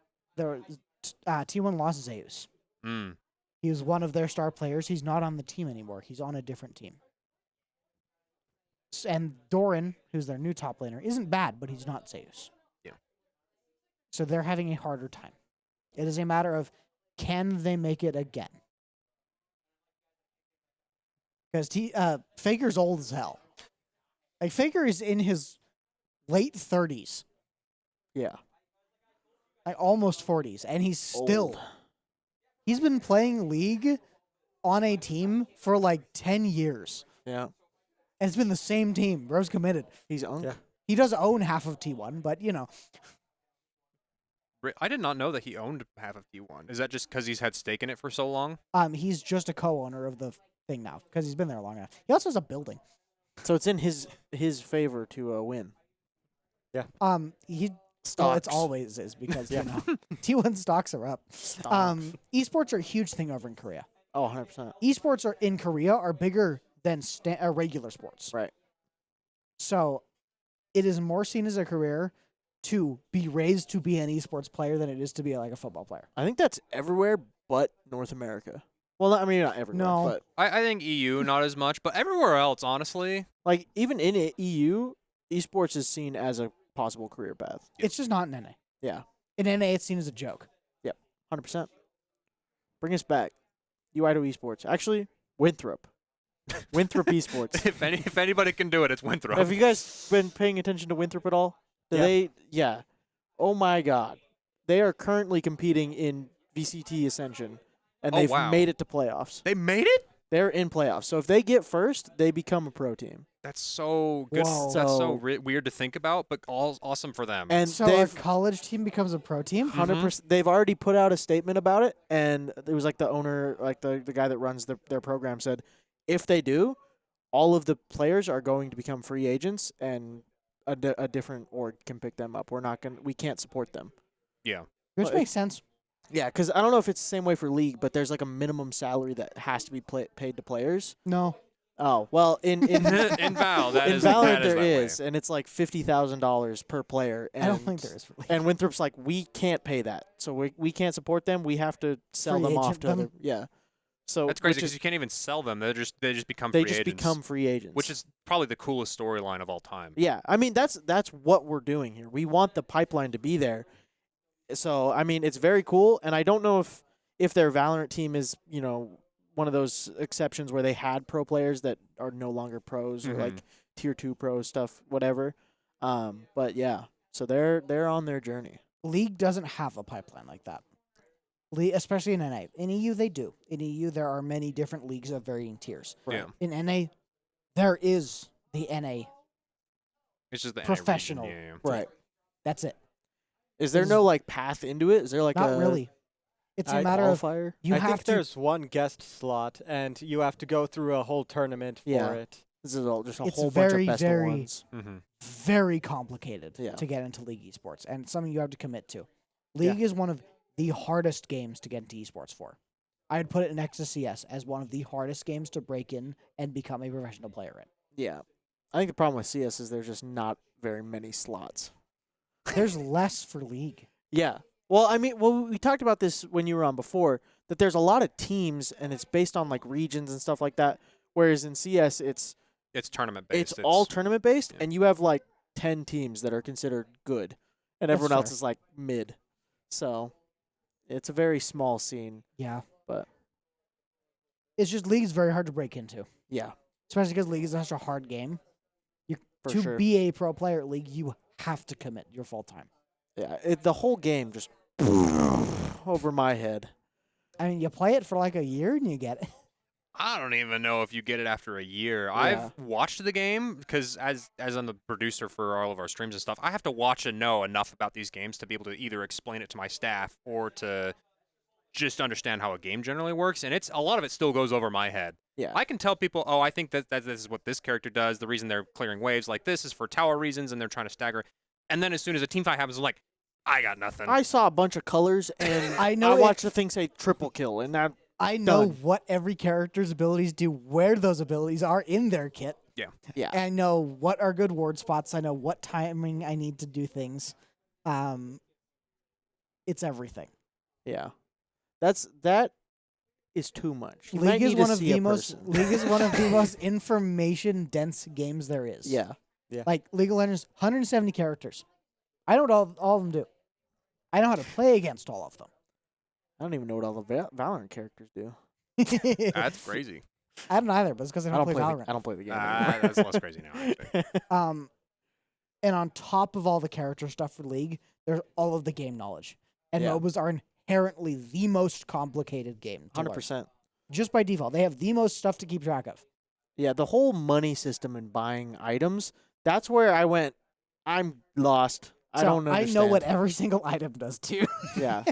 lost Zeus. Mm. He was one of their star players. He's not on the team anymore. He's on a different team. And Doran, who's their new top laner, isn't bad, but he's not Zeus. Yeah. So they're having a harder time. It is a matter of can they make it again? Because Faker's old as hell. Like Faker is in his late 30s, Yeah. like almost 40s, and he's still. Old. He's been playing League on a team for like 10 years. Yeah. And it's been the same team. Bro's committed. He's Unk. Yeah. He does own half of T1, but you know. I did not know that he owned half of T1. Is that just because he's had stake in it for so long? He's just a co-owner of the thing now because he's been there long enough. He also has a building. So it's in his favor to win. He Stocks. it's always is because Yeah. you know T1 stocks are up. Stocks. Esports are a huge thing over in Korea. Oh, 100%. Esports are in Korea are bigger than regular sports. Right. So it is more seen as a career to be raised to be an esports player than it is to be like a football player. I think that's everywhere but North America. Well, I mean, not everywhere, No. but I think EU not as much, but everywhere else, honestly. like even in EU, esports is seen as a possible career path. It's just not in NA. Yeah, In NA, it's seen as a joke. 100%. Bring us back. UIdahoEsports. Actually, Winthrop. Winthrop Esports. if anybody can do it, it's Winthrop. Have you guys been paying attention to Winthrop at all? Do Yeah. they? Yeah. Oh my God. They are currently competing in VCT Ascension, and Oh, they've wow. made it to playoffs. They made it? They're in playoffs. So if they get first, they become a pro team. That's so good. Whoa. That's so So- weird to think about, but awesome for them. And So our they've college team becomes a pro team? 100%. They've already put out a statement about it, and it was like the owner, like the guy that runs their program, said, if they do, all of the players are going to become free agents, and a different org can pick them up. We can't support them. yeah. Which Well, makes sense. Yeah, because I don't know if it's the same way for league, but there's like a minimum salary that has to be paid to players. No. Oh well, in in Val, that in is Valorant that there that way. is, and it's like $50,000 per player. And, I don't think there is. For And Winthrop's like, we can't pay that, so we can't support them. We have to sell Free them off agent to them? other. Yeah, so That's crazy which because is- you can't even sell them. They just become they free just agents, become free agents, which is probably the coolest storyline of all time. yeah. I mean, that's what we're doing here. We want the pipeline to be there. So I mean, it's very cool, and I don't know if their Valorant team is one of those exceptions where they had pro players that are no longer pros or like tier 2 pro stuff, whatever. But yeah, so they're on their journey. League doesn't have a pipeline like that. Especially in NA. In EU, they do. In EU, there are many different leagues of varying tiers. Yeah. In NA, there is the NA. It's just the NA Professional. region, yeah. Right. That's it. Is there Is- no like path into it? Is there like Not a really. It's a I- matter of qualifier? you I have think to. there's one guest slot, and you have to go through a whole tournament Yeah. for it. This is just a It's whole bunch very, of best very- of ones. Mm-hmm. very complicated Yeah. to get into League Esports, and it's something you have to commit to. League is one of the hardest games to get into esports for. I'd put it next to CS as one of the hardest games to break in and become a professional player in. Yeah. I think the problem with CS is there's just not very many slots. There's less for League. Yeah. Well, I mean, we talked about this when you were on before, that there's a lot of teams and it's based on like regions and stuff like that. Whereas in CS, it's tournament based. all tournament based, yeah. and you have like 10 teams that are considered good, and That's everyone else fair. is like mid. So it's a very small scene. Yeah. But- It's just League's very hard to break into, Yeah. especially because League is such a hard game. For sure. be a pro player at League, you have to commit your full time. Yeah, the whole game just over my head. I mean, you play it for like a year and you get it. I don't even know if you get it after a year. Yeah. I've watched the game because as I'm the producer for all of our streams and stuff, I have to watch and know enough about these games to be able to either explain it to my staff or to just understand how a game generally works. And a lot of it still goes over my head. Yeah. I can tell people, I think that this is what this character does. The reason they're clearing waves like this is for tower reasons, and they're trying to stagger. And then as soon as a team fight happens, I'm like, I got nothing. I saw a bunch of colors, and I know I watched the thing say triple kill, and that I know Done. what every character's abilities do, where those abilities are in their kit. yeah. I know what are good ward spots. I know what timing I need to do things. It's everything. Yeah. That is too much. You might League is need to one of see the a most person. League is one of the most information dense games there is. Yeah. Like League of Legends, 170 characters. I know what all of them do. I know how to play against all of them. I don't even know what all the Valorant characters do. That's crazy. I don't either, but it's because I don't play Valorant. I don't play the game. anymore. That's less crazy now. Actually. And on top of all the character stuff for League, there's all of the game knowledge. And Yeah. MOBAs are inherently the most complicated game. to learn. 100%. Just by default. They have the most stuff to keep track of. Yeah, the whole money system and buying items, that's where I went, I'm lost. I So don't I understand. know what every single item does too. Yeah.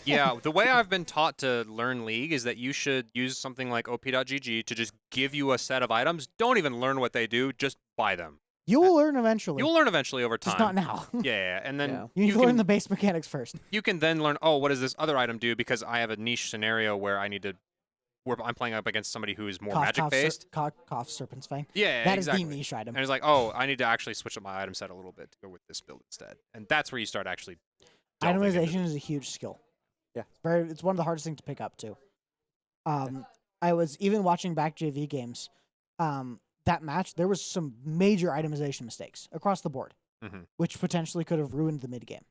Yeah, the way I've been taught to learn League is that you should use something like op.gg to just give you a set of items. Don't even learn what they do, just buy them. You will learn eventually. You'll learn eventually over time. Just not now. Yeah, and then Yeah. You need to can, learn the base mechanics first. you can then learn, what does this other item do? Because I have a niche scenario where I'm playing up against somebody who is more magic-based. Cough, Serpent's Fang. Yeah, That is exactly. the niche item. And it's like, I need to actually switch up my item set a little bit to go with this build instead. And that's where you start actually delving into Itemization is a huge skill. Yeah. It's one of the hardest things to pick up too. I was even watching back JV games. That match, there was some major itemization mistakes across the board, Mhm. which potentially could have ruined the mid game.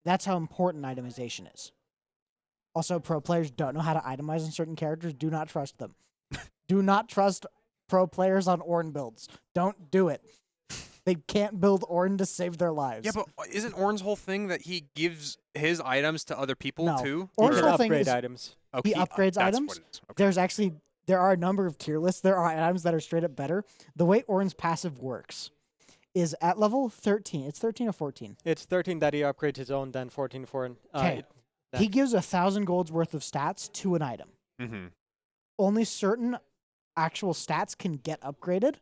That's how important itemization is. Also, pro players don't know how to itemize on certain characters. Do not trust them. Do not trust pro players on Ornn builds. Don't do it. They can't build Ornn to save their lives. Yeah, but isn't Ornn's whole thing that he gives his items to other people No. too? Ornn's Or whole thing upgrade is items. Okay, he upgrades that's items. what it is. Okay. there are a number of tier lists. There are items that are straight up better. The way Ornn's passive works is at level 13. It's 13 or 14. It's 13 that he upgrades his own, then 14 for an. Okay. He gives 1,000 golds worth of stats to an item. Mm-hmm. Only certain actual stats can get upgraded.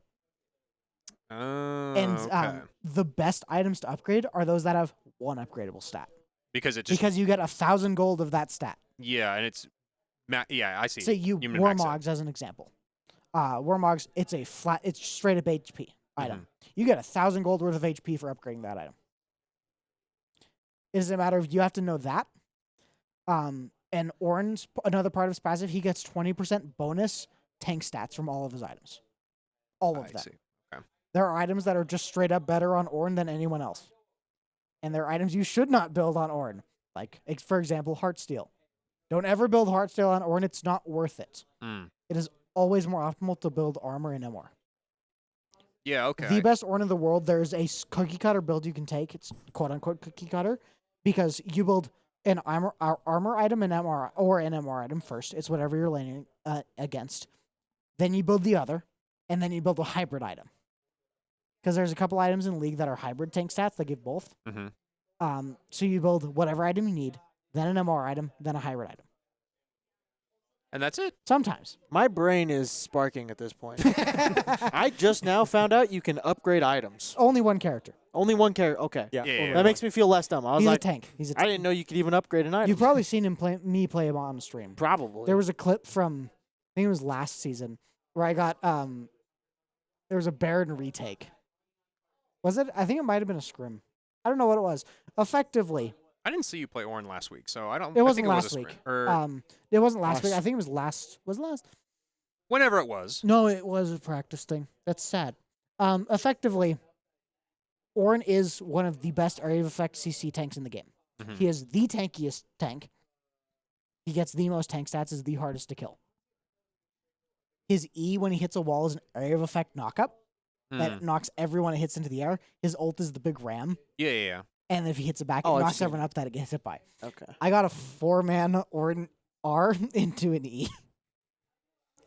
And Okay. the best items to upgrade are those that have one upgradable stat. Because it just Because you get 1,000 gold of that stat. and it's I see. Say you min-max it. Warmogs as an example. Warmogs, it's straight up HP item. Mm-hmm. You get 1,000 gold worth of HP for upgrading that item. It doesn't matter if you have to know that. And Ornn's another part of his passive, he gets 20% bonus tank stats from all of his items. All of I them. see. There are items that are just straight up better on Ornn than anyone else. And there are items you should not build on Ornn. Like, for example, Heartsteel. Don't ever build Heartsteel on Ornn. It's not worth it. Mm. It is always more optimal to build armor and MR. Yeah, okay. The best Ornn in the world, there's a cookie cutter build you can take. It's quote-unquote cookie cutter because you build an armor item and MR, or an MR item first. It's whatever you're laning against. Then you build the other, and then you build a hybrid item. Because there's a couple items in League that are hybrid tank stats that give both. Mm-hmm. So you build whatever item you need, then an MR item, then a hybrid item. And that's it. Sometimes. My brain is sparking at this point. I just now found out you can upgrade items. Only one character. Only one character. Okay. Yeah. Yeah, only yeah. That makes me feel less dumb. I was He's like, a tank. I didn't know you could even upgrade an item. You've probably seen him play him on stream. Probably. There was a clip from, I think it was last season, where I got, there was a Baron retake. Was it? I think it might have been a scrim. I don't know what it was. Effectively, I didn't see you play Ornn last week, so I don't. it wasn't I think last it was a week. sprint, or It wasn't last week. Last- I think it was last. Was it last? whenever it was. No, it was a practice thing. That's sad. Effectively, Ornn is one of the best area of effect CC tanks in the game. Mhm. He is the tankiest tank. He gets the most tank stats, is the hardest to kill. His E when he hits a wall is an area of effect knockup. that knocks everyone it hits into the air. His ult is the big ram, Yeah. and if he hits it back, it Oh, I've knocks seen everyone up that it gets hit by. Okay. I got a 4-man or an R into an E.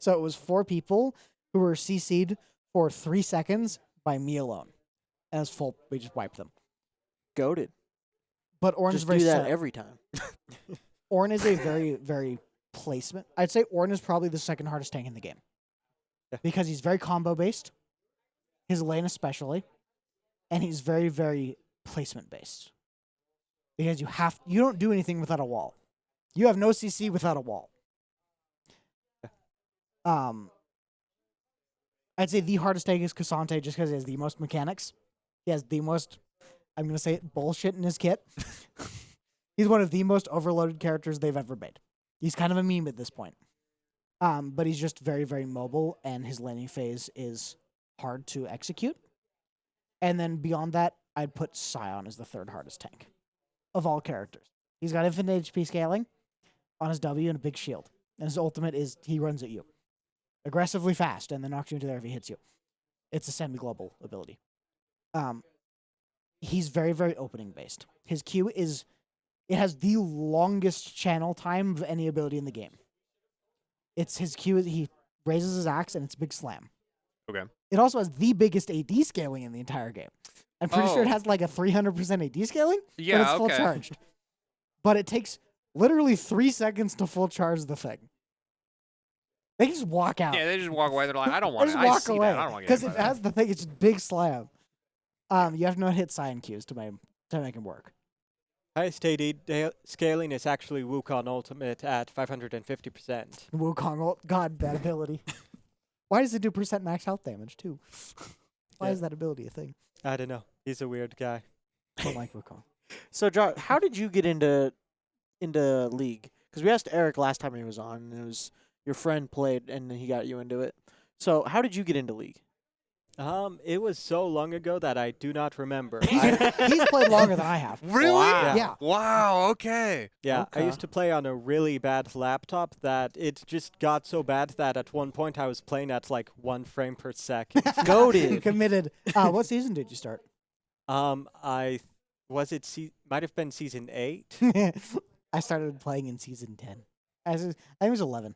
So it was 4 people who were CC'd for 3 seconds by me alone. And it was full. We just wiped them. Goated. But Ornn is Just very do that set. every time. Ornn is a very, very placement. I'd say Ornn is probably the second hardest tank in the game. Yeah. Because he's very combo based, his lane especially, and he's very, very placement based. Because you don't do anything without a wall. You have no CC without a wall. I'd say the hardest tank is Cassante just because he has the most mechanics. He has the most, I'm going to say it, bullshit in his kit. He's one of the most overloaded characters they've ever made. He's kind of a meme at this point. But he's just very, very mobile, and his laning phase is hard to execute. And then beyond that, I'd put Scion as the third hardest tank of all characters. He's got infinite HP scaling on his W and a big shield. And his ultimate is he runs at you aggressively fast and then knocks you into there if he hits you. It's a semi-global ability. He's very, very opening based. His Q it has the longest channel time of any ability in the game. It's his Q, he raises his axe and it's a big slam. Okay. It also has the biggest AD scaling in the entire game. I'm pretty sure it has like a 300% AD scaling, Yeah, but it's full okay. charged. But it takes literally 3 seconds to full charge the thing. They can just walk out. Yeah, they just walk away. They're like, I don't They want it. just I walk see away that. I don't want to get because hit it by that. has the thing. It's just big slam. You have to know how to hit Scion Qs to make him work. Highest AD scaling is actually Wukong Ultimate at 550%. Wukong ult, God, that ability. Why does it do % max health damage too? Why Yeah. is that ability a thing? I don't know. He's a weird guy. I don't like Wukong. So, Josh, how did you get into League? Because we asked Eric last time he was on, and it was your friend played, and he got you into it. So, how did you get into League? It was so long ago that I do not remember. He's played longer than I have. Really? Wow. Yeah. Wow. Okay. Yeah, I Okay. used to play on a really bad laptop that it just got so bad that at one point I was playing at like 1 frame per second. Goated. Committed. What season did you start? Might have been season 8. I started playing in season 10. I think it was 11.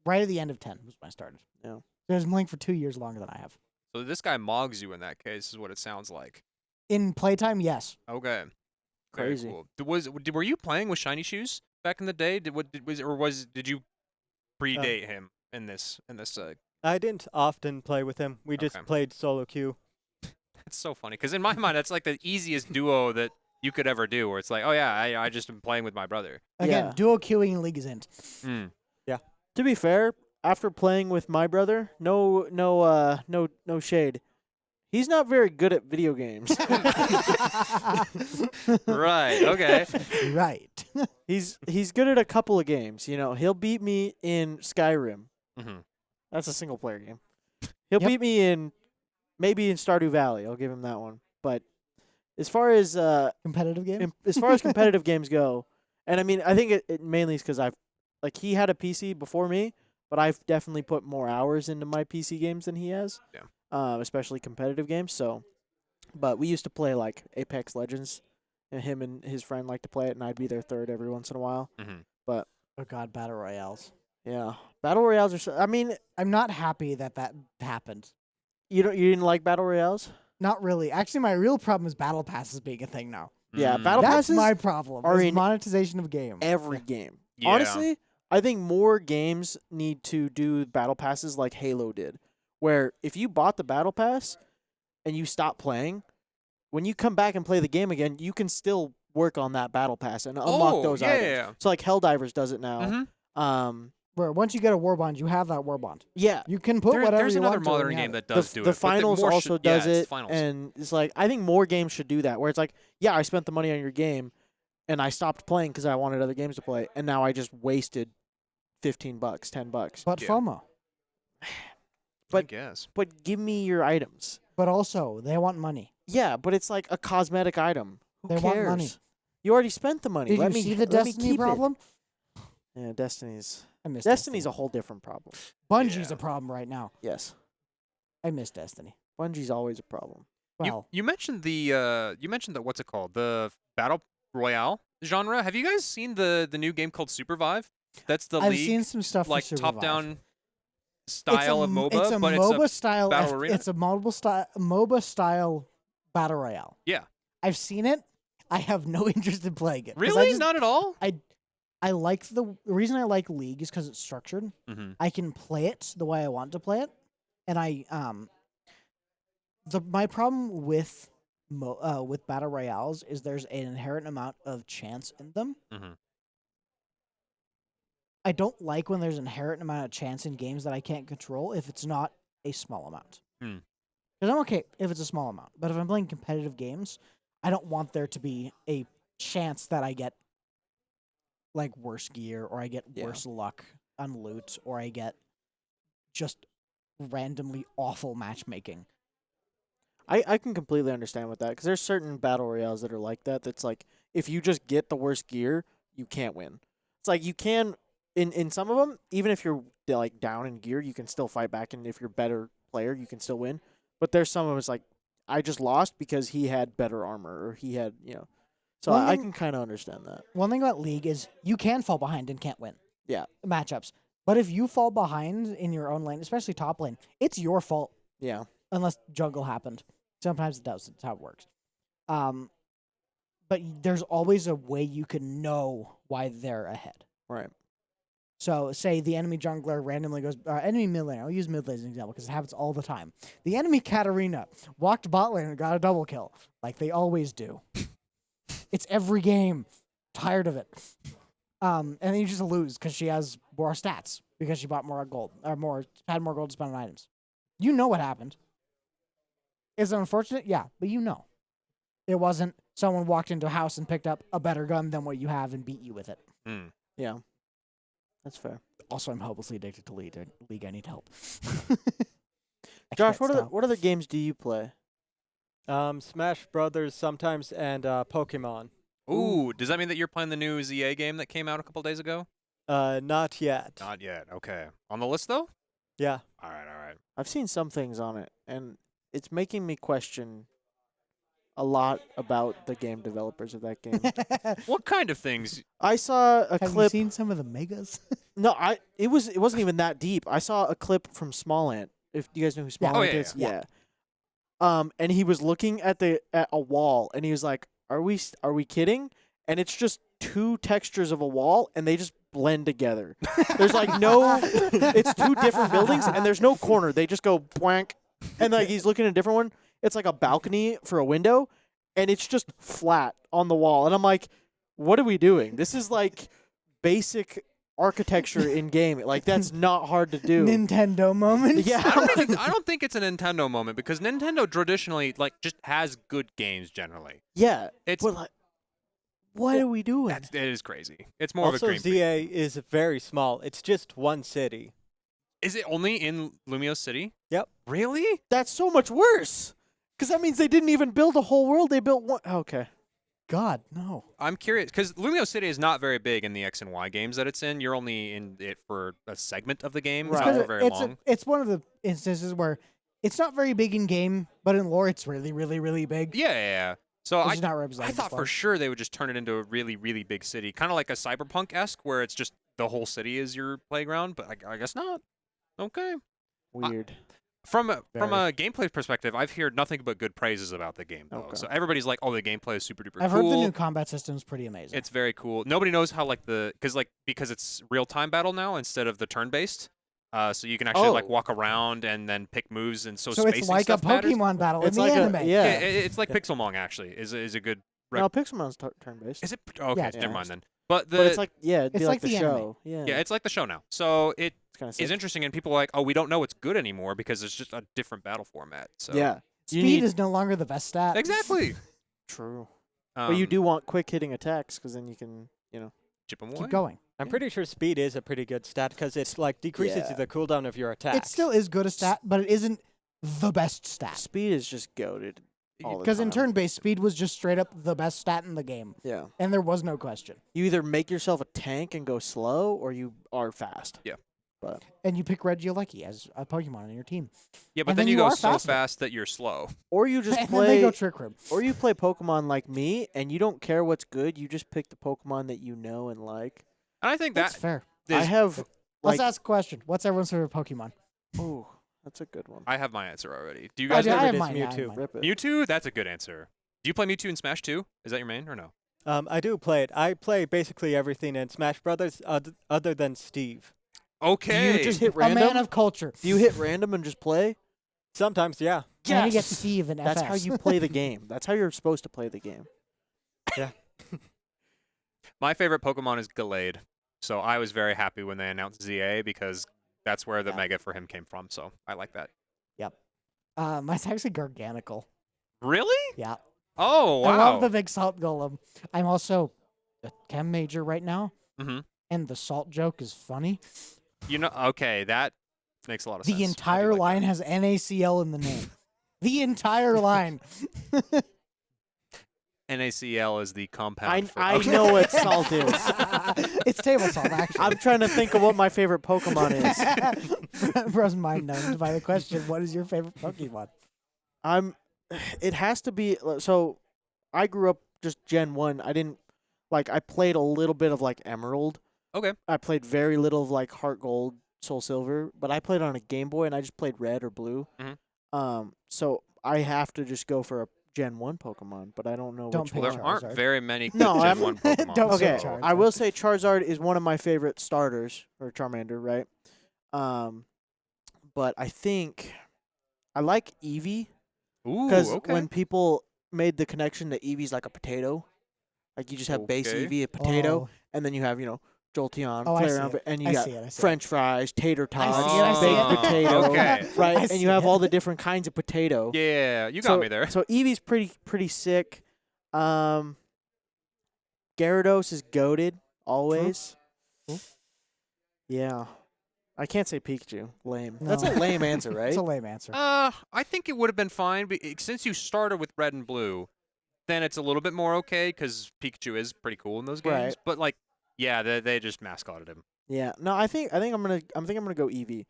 Right at the end of 10 was when I started. Yeah. So I was playing for 2 years longer than I have. So this guy mogs you in that case, is what it sounds like. In playtime, yes. Okay. Very Crazy. cool. Were you playing with shiny shoes back in the day? Did you predate him in this? I didn't often play with him. We just Okay. played solo queue. It's so funny because in my mind that's like the easiest duo that you could ever do. Where it's like, oh yeah, I just been playing with my brother. Again, Yeah. duo queuing in League is int. Mm. To be fair, after playing with my brother, no shade. He's not very good at video games. Right. Okay. Right. He's good at a couple of games. You know, he'll beat me in Skyrim. hmm That's a single player game. He'll Yep. beat me maybe in Stardew Valley. I'll give him that one. But as far as Competitive game? competitive games go, and I mean, I think it mainly is because he had a PC before me, but I've definitely put more hours into my PC games than he has. Yeah. Especially competitive games. So, but we used to play like Apex Legends, and him and his friend like to play it, and I'd be their third every once in a while. hmm Oh god, battle royales. Yeah, battle royales are. I mean, I'm not happy that happened. you didn't like battle royales? Not really. Actually, my real problem is battle passes being a thing now. Yeah, battle That's passes my problem. are Is in monetization of game. every game. Yeah. Honestly, I think more games need to do battle passes like Halo did, where if you bought the battle pass and you stop playing, when you come back and play the game again, you can still work on that battle pass and unlock those items. Yeah. So like Helldivers does it now. hmm Where once you get a war bond, you have that war bond. Yeah. You can put whatever There's you another want to modern and you game have it. that does do the it. but finals more also should- yeah, does it's it, finals. and it's like I think more games should do that. Where it's like, yeah, I spent the money on your game, and I stopped playing because I wanted other games to play, and now I just wasted $15, $10. But Yeah. FOMO. I but- guess. But give me your items. But also, they want money. Yeah, but it's like a cosmetic item. Who They cares? want money. You already spent the money. Did let you me, see the let me Destiny keep problem? It. Yeah, Destiny's I miss Destiny's Destiny. a whole different problem. Bungie's Yeah. a problem right now. Yes. I miss Destiny. Bungie's always a problem. Well, You mentioned the what's it called, the battle royale genre. Have you guys seen the new game called Supervive? That's the I've League seen some stuff like for top Supervive. down style of MOBA, It's a but MOBA it's style. battle arena? It's a MOBA style battle royale. Yeah. I've seen it. I have no interest in playing it. 'Cause really not at all. I like the reason I like League is because it's structured. Mm-hmm. I can play it the way I want to play it, and my problem with battle royales is there's an inherent amount of chance in them. Mm-hmm. I don't like when there's an inherent amount of chance in games that I can't control if it's not a small amount. Hmm. Because I'm okay if it's a small amount, but if I'm playing competitive games, I don't want there to be a chance that I get like worse gear, or I get worse luck on loot, or I get just randomly awful matchmaking. I can completely understand with that because there's certain battle royales that are like that. That's like if you just get the worst gear, you can't win. It's like you can in some of them, even if you're like down in gear, you can still fight back, and if you're a better player, you can still win. But there's some of them, it's like I just lost because he had better armor or he had So I can kind of understand that. One thing about League is you can fall behind and can't win. Yeah. Matchups. But if you fall behind in your own lane, especially top lane, it's your fault. Yeah. Unless jungle happened. Sometimes it does. That's how it works. But there's always a way you can know why they're ahead. Right. So, say the enemy jungler randomly goes... enemy mid lane. I'll use mid lane as an example because it happens all the time. The enemy Katarina walked bot lane and got a double kill. Like they always do. It's every game. Tired of it. And then you just lose because she has more stats. Because she bought more gold. Or had more gold to spend on items. You know what happened. Is it unfortunate? Yeah, but you know. It wasn't someone walked into a house and picked up a better gun than what you have and beat you with it. Mm. Yeah. That's fair. Also, I'm hopelessly addicted to League. I need help. Josh, what other games do you play? Smash Brothers sometimes and Pokémon. Ooh, does that mean that you're playing the new ZA game that came out a couple days ago? Not yet. Not yet. Okay. On the list though? Yeah. All right. I've seen some things on it, and it's making me question a lot about the game developers of that game. What kind of things? I saw a Have clip. you seen some of the megas? No, it wasn't even that deep. I saw a clip from Smallant. If you guys know who Smallant Oh, yeah, is, yeah. And he was looking at a wall, and he was like, "Are we kidding?" And it's just two textures of a wall, and they just blend together. There's like it's two different buildings, and there's no corner. They just go blank, and like he's looking at a different one. It's like a balcony for a window, and it's just flat on the wall. And I'm like, what are we doing? This is like basic architecture in game. Like that's not hard to do. Nintendo moment. Yeah. I don't think it's a Nintendo moment because Nintendo traditionally just has good games generally. Yeah. It's But like, what are we doing? it is crazy. It's more of a Also, green. ZA is very small. It's just one city. Is it only in Lumiose City? Yep. Really? That's so much worse. Because that means they didn't even build a whole world. They built one. Okay. God, no. I'm curious because Lumiose City is not very big in the X and Y games that it's in. You're only in it for a segment of the game. It's Right. not for very long. It's one of the instances where it's not very big in game, but in lore it's really, really, really big. Yeah. So It's I just not represented. thought for sure they would just turn it into a really, really big city, kind of like a Cyberpunk-esque, where it's just the whole city is your playground. But I guess not. Okay. Weird. From a gameplay perspective, I've heard nothing but good praises about the game, though. Okay. So everybody's like, "Oh, the gameplay is super duper I've cool." heard the new combat system's pretty amazing. It's very cool. Nobody knows how because it's real time battle now instead of the turn based. So you can actually Oh. walk around and then pick moves, and so it's spacing like a stuff matters. Pokemon battle It's in the like anime. yeah. It's like Pixelmon actually is a good. No, Pixelmon's turn based. Is it okay? Yeah, it's never turn-based. mind then. But But it's like it'd be it's like like the the show. yeah, it's like the show now. So it it's kind of is interesting, and people are like, "Oh, we don't know it's good anymore because it's just a different battle format." So Yeah. You Speed need- is no longer the best stat. exactly. True. But you do want quick hitting attacks because then you can chip them away. Keep going. I'm pretty sure speed is a pretty good stat because it decreases Yeah. the cooldown of your attack. It still is good a stat, but it isn't the best stat. speed is just goated. Because in turn-based, speed was just straight up the best stat in the game, Yeah. and there was no question. You either make yourself a tank and go slow, or you are fast. Yeah. but And you pick Regieleki as a Pokemon on your team. Yeah, but And then then you you go are so faster. fast that you're slow. or you just And then they play go Trick Room. or you play Pokemon like me, and you don't care what's good. You just pick the Pokemon that you know and like. And I think That's that fair. I is, have Let's like ask a question. What's everyone's favorite Pokemon? oh, that's a good one. I have my answer already. Do you I guys do- have I have Favorite is mine, yeah, I have Mewtwo. mine. Rip it. Mewtwo? That's a good answer. Do you play Mewtwo in Smash 2? Is that your main or no? I do play it. I play basically everything in Smash Brothers other than Steve. Okay. Do you just hit A random? man of culture. Do you hit random and just play? Sometimes, yeah. And you get Yes. Steve and That's FX. how you play the game. That's how you're supposed to play the game. My favorite Pokemon is Gallade. So I was very happy when they announced ZA because that's where the Yeah. Mega for him came from. So I like that. Mine's actually Garganical. Really? Yeah. Oh, wow. I love the big salt golem. I'm also a chem major right now, Mhm. and the salt joke is funny. You know, okay, that makes a lot of sense. The I do entire like line that. has NaCl in the name. The entire line. NaCl is the compound. I okay. know what salt is. It's table salt, actually. I'm trying to think of what my favorite Pokemon is. Bro's mind numbed by the question, what is your favorite Pokemon? It has to be. So, I grew up just Gen 1. I played a little bit of like Emerald. Okay. I played very little of like Heart Gold, Soul Silver, but I played on a Game Boy and I just played Red or Blue. Mhm. So I have to just go for a Gen 1 Pokemon, but I don't know Don't which pick Well, one. there aren't Charizard. very many No, Gen I'm- 1 Pokemon. Don't say Okay, so- Charizard. I will say Charizard is one of my favorite starters, or Charmander, right? But I think I like Eevee Ooh, because okay. when people made the connection that Eevee's like a potato, like you just have base Okay. Eevee, a potato, Oh. and then you have Jolteon, Oh, I see Flareon, it. and you I got see it. I see French fries, tater I tots, see it, I see baked it. potato, Okay. right? I And see you have it. all the different kinds of potato. Yeah, you got so, me there. So Eevee's pretty sick. Gyarados is goated always. True. Yeah. I can't say Pikachu. Lame. No. That's a lame answer, right? It's a lame answer. I think it would have been fine, but since you started with Red and Blue, then it's a little bit more okay because Pikachu is pretty cool in those games. Right. But like, yeah, they just mascotted him. Yeah. No, I think I'm gonna go Eevee,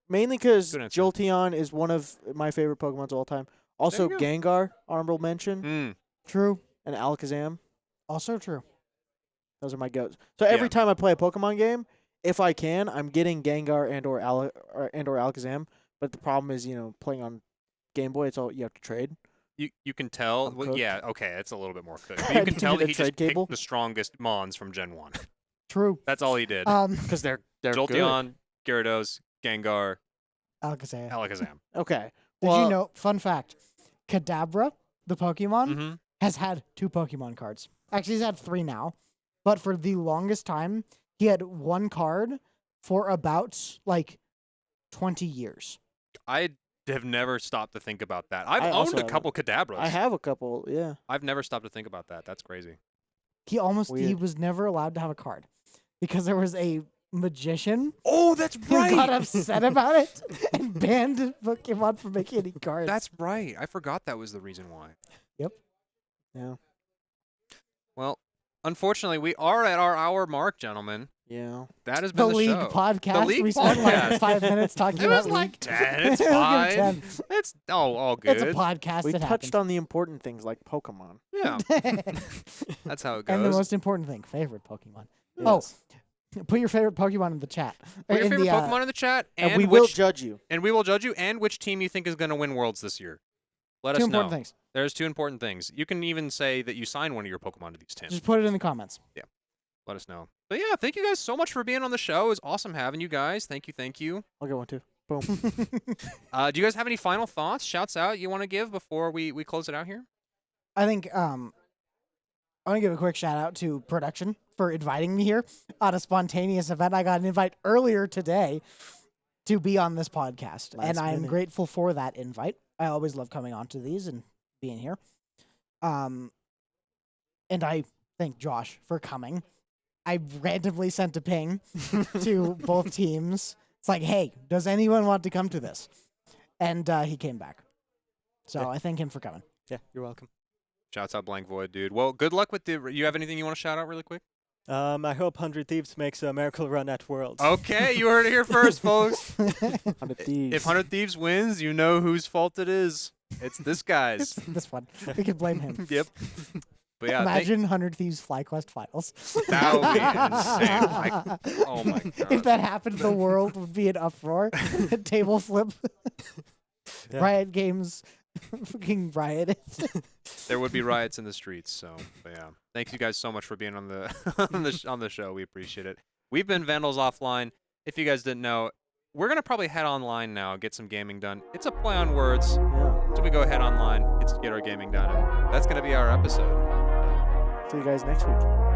mainly because Good answer. Jolteon is one of my favorite Pokemon of all time. Also, you go. Gengar, honorable mention, Mm. True. and Alakazam. Also true. Those are my goats. So every Yeah. time I play a Pokemon game, if I can, I'm getting Gengar and or Alakazam. But the problem is, playing on Game Boy, it's all you have to trade. You can tell. I'm Well, cooked. yeah, okay, it's a little bit more cooked. But I you can needed tell a that he just trade cable. picked the strongest Mons from Gen 1. True. That's all he did. Because they're good. Jolteon, Gyarados, Gengar, Alakazam. Alakazam. Okay. Did Well, you know? Fun fact: Kadabra, the Pokemon, Mm-hmm. has had 2 Pokemon cards. Actually, he's had 3 now, but for the longest time, he had 1 card for about 20 years. I have never stopped to think about that. I've I also owned a haven't. couple Kadabras. I have a couple. Yeah. I've never stopped to think about that. That's crazy. He Weird. was never allowed to have a card because there was a magician Oh, that's who got upset about it and banned Pokemon from making any cards. That's right. I forgot that was the reason why. Yeah. Well, unfortunately, we are at our hour mark, gentlemen. Yeah. That has the been the League show. podcast. League We spent podcast. 5 minutes talking It about was like League. 10. It's We'll give it fine. 10. It's all good. It's a podcast. We it touched on the important things like Pokemon. Yeah, happens. that's how it goes. And the most important thing, favorite Pokemon. Oh, Yes. put your favorite Pokemon in the chat. Put Or your in favorite the, Pokemon in the chat, And we will which, judge you. and we will judge you, and which team you think is going to win Worlds this year. Let 2 us know. important things. There's 2 important things. You can even say that you signed one of your Pokemon to these teams. Just put it in the comments. Let us know. But yeah, thank you guys so much for being on the show. It was awesome having you guys. Thank you. I'll get one too. Boom. Do you guys have any final thoughts, shouts out you want to give before we close it out here? I think I want to give a quick shout out to production for inviting me here on a spontaneous event. I got an invite earlier today to be on this podcast, and Last I'm minute. grateful for that invite. I always love coming onto these and being here. And I thank Josh for coming. I randomly sent a ping to both teams. It's like, hey, does anyone want to come to this? And he came back. So Yeah. I thank him for coming. Yeah, you're welcome. Shouts out BlankVoid, dude. Well, good luck with you have anything you want to shout out really quick? I hope 100 Thieves makes a miracle run at Worlds. Okay, you heard it here first, folks. 100 Thieves. If 100 Thieves wins, you know whose fault it is. It's this guy's. This one. We can blame him. Yep. But yeah, Imagine 100 Thieves FlyQuest finals. that would be insane. Oh my god. If that happened, the world would be an uproar. Table flip. Yeah. Riot Games. Fucking riot. There would be riots in the streets. So, but yeah, thank you guys so much for being on the on the show. We appreciate it. We've been Vandals Offline. If you guys didn't know, we're gonna probably head online now, get some gaming done. It's a play on words, Yeah. so we go head online, get our gaming done, and that's gonna be our episode. See you guys next week.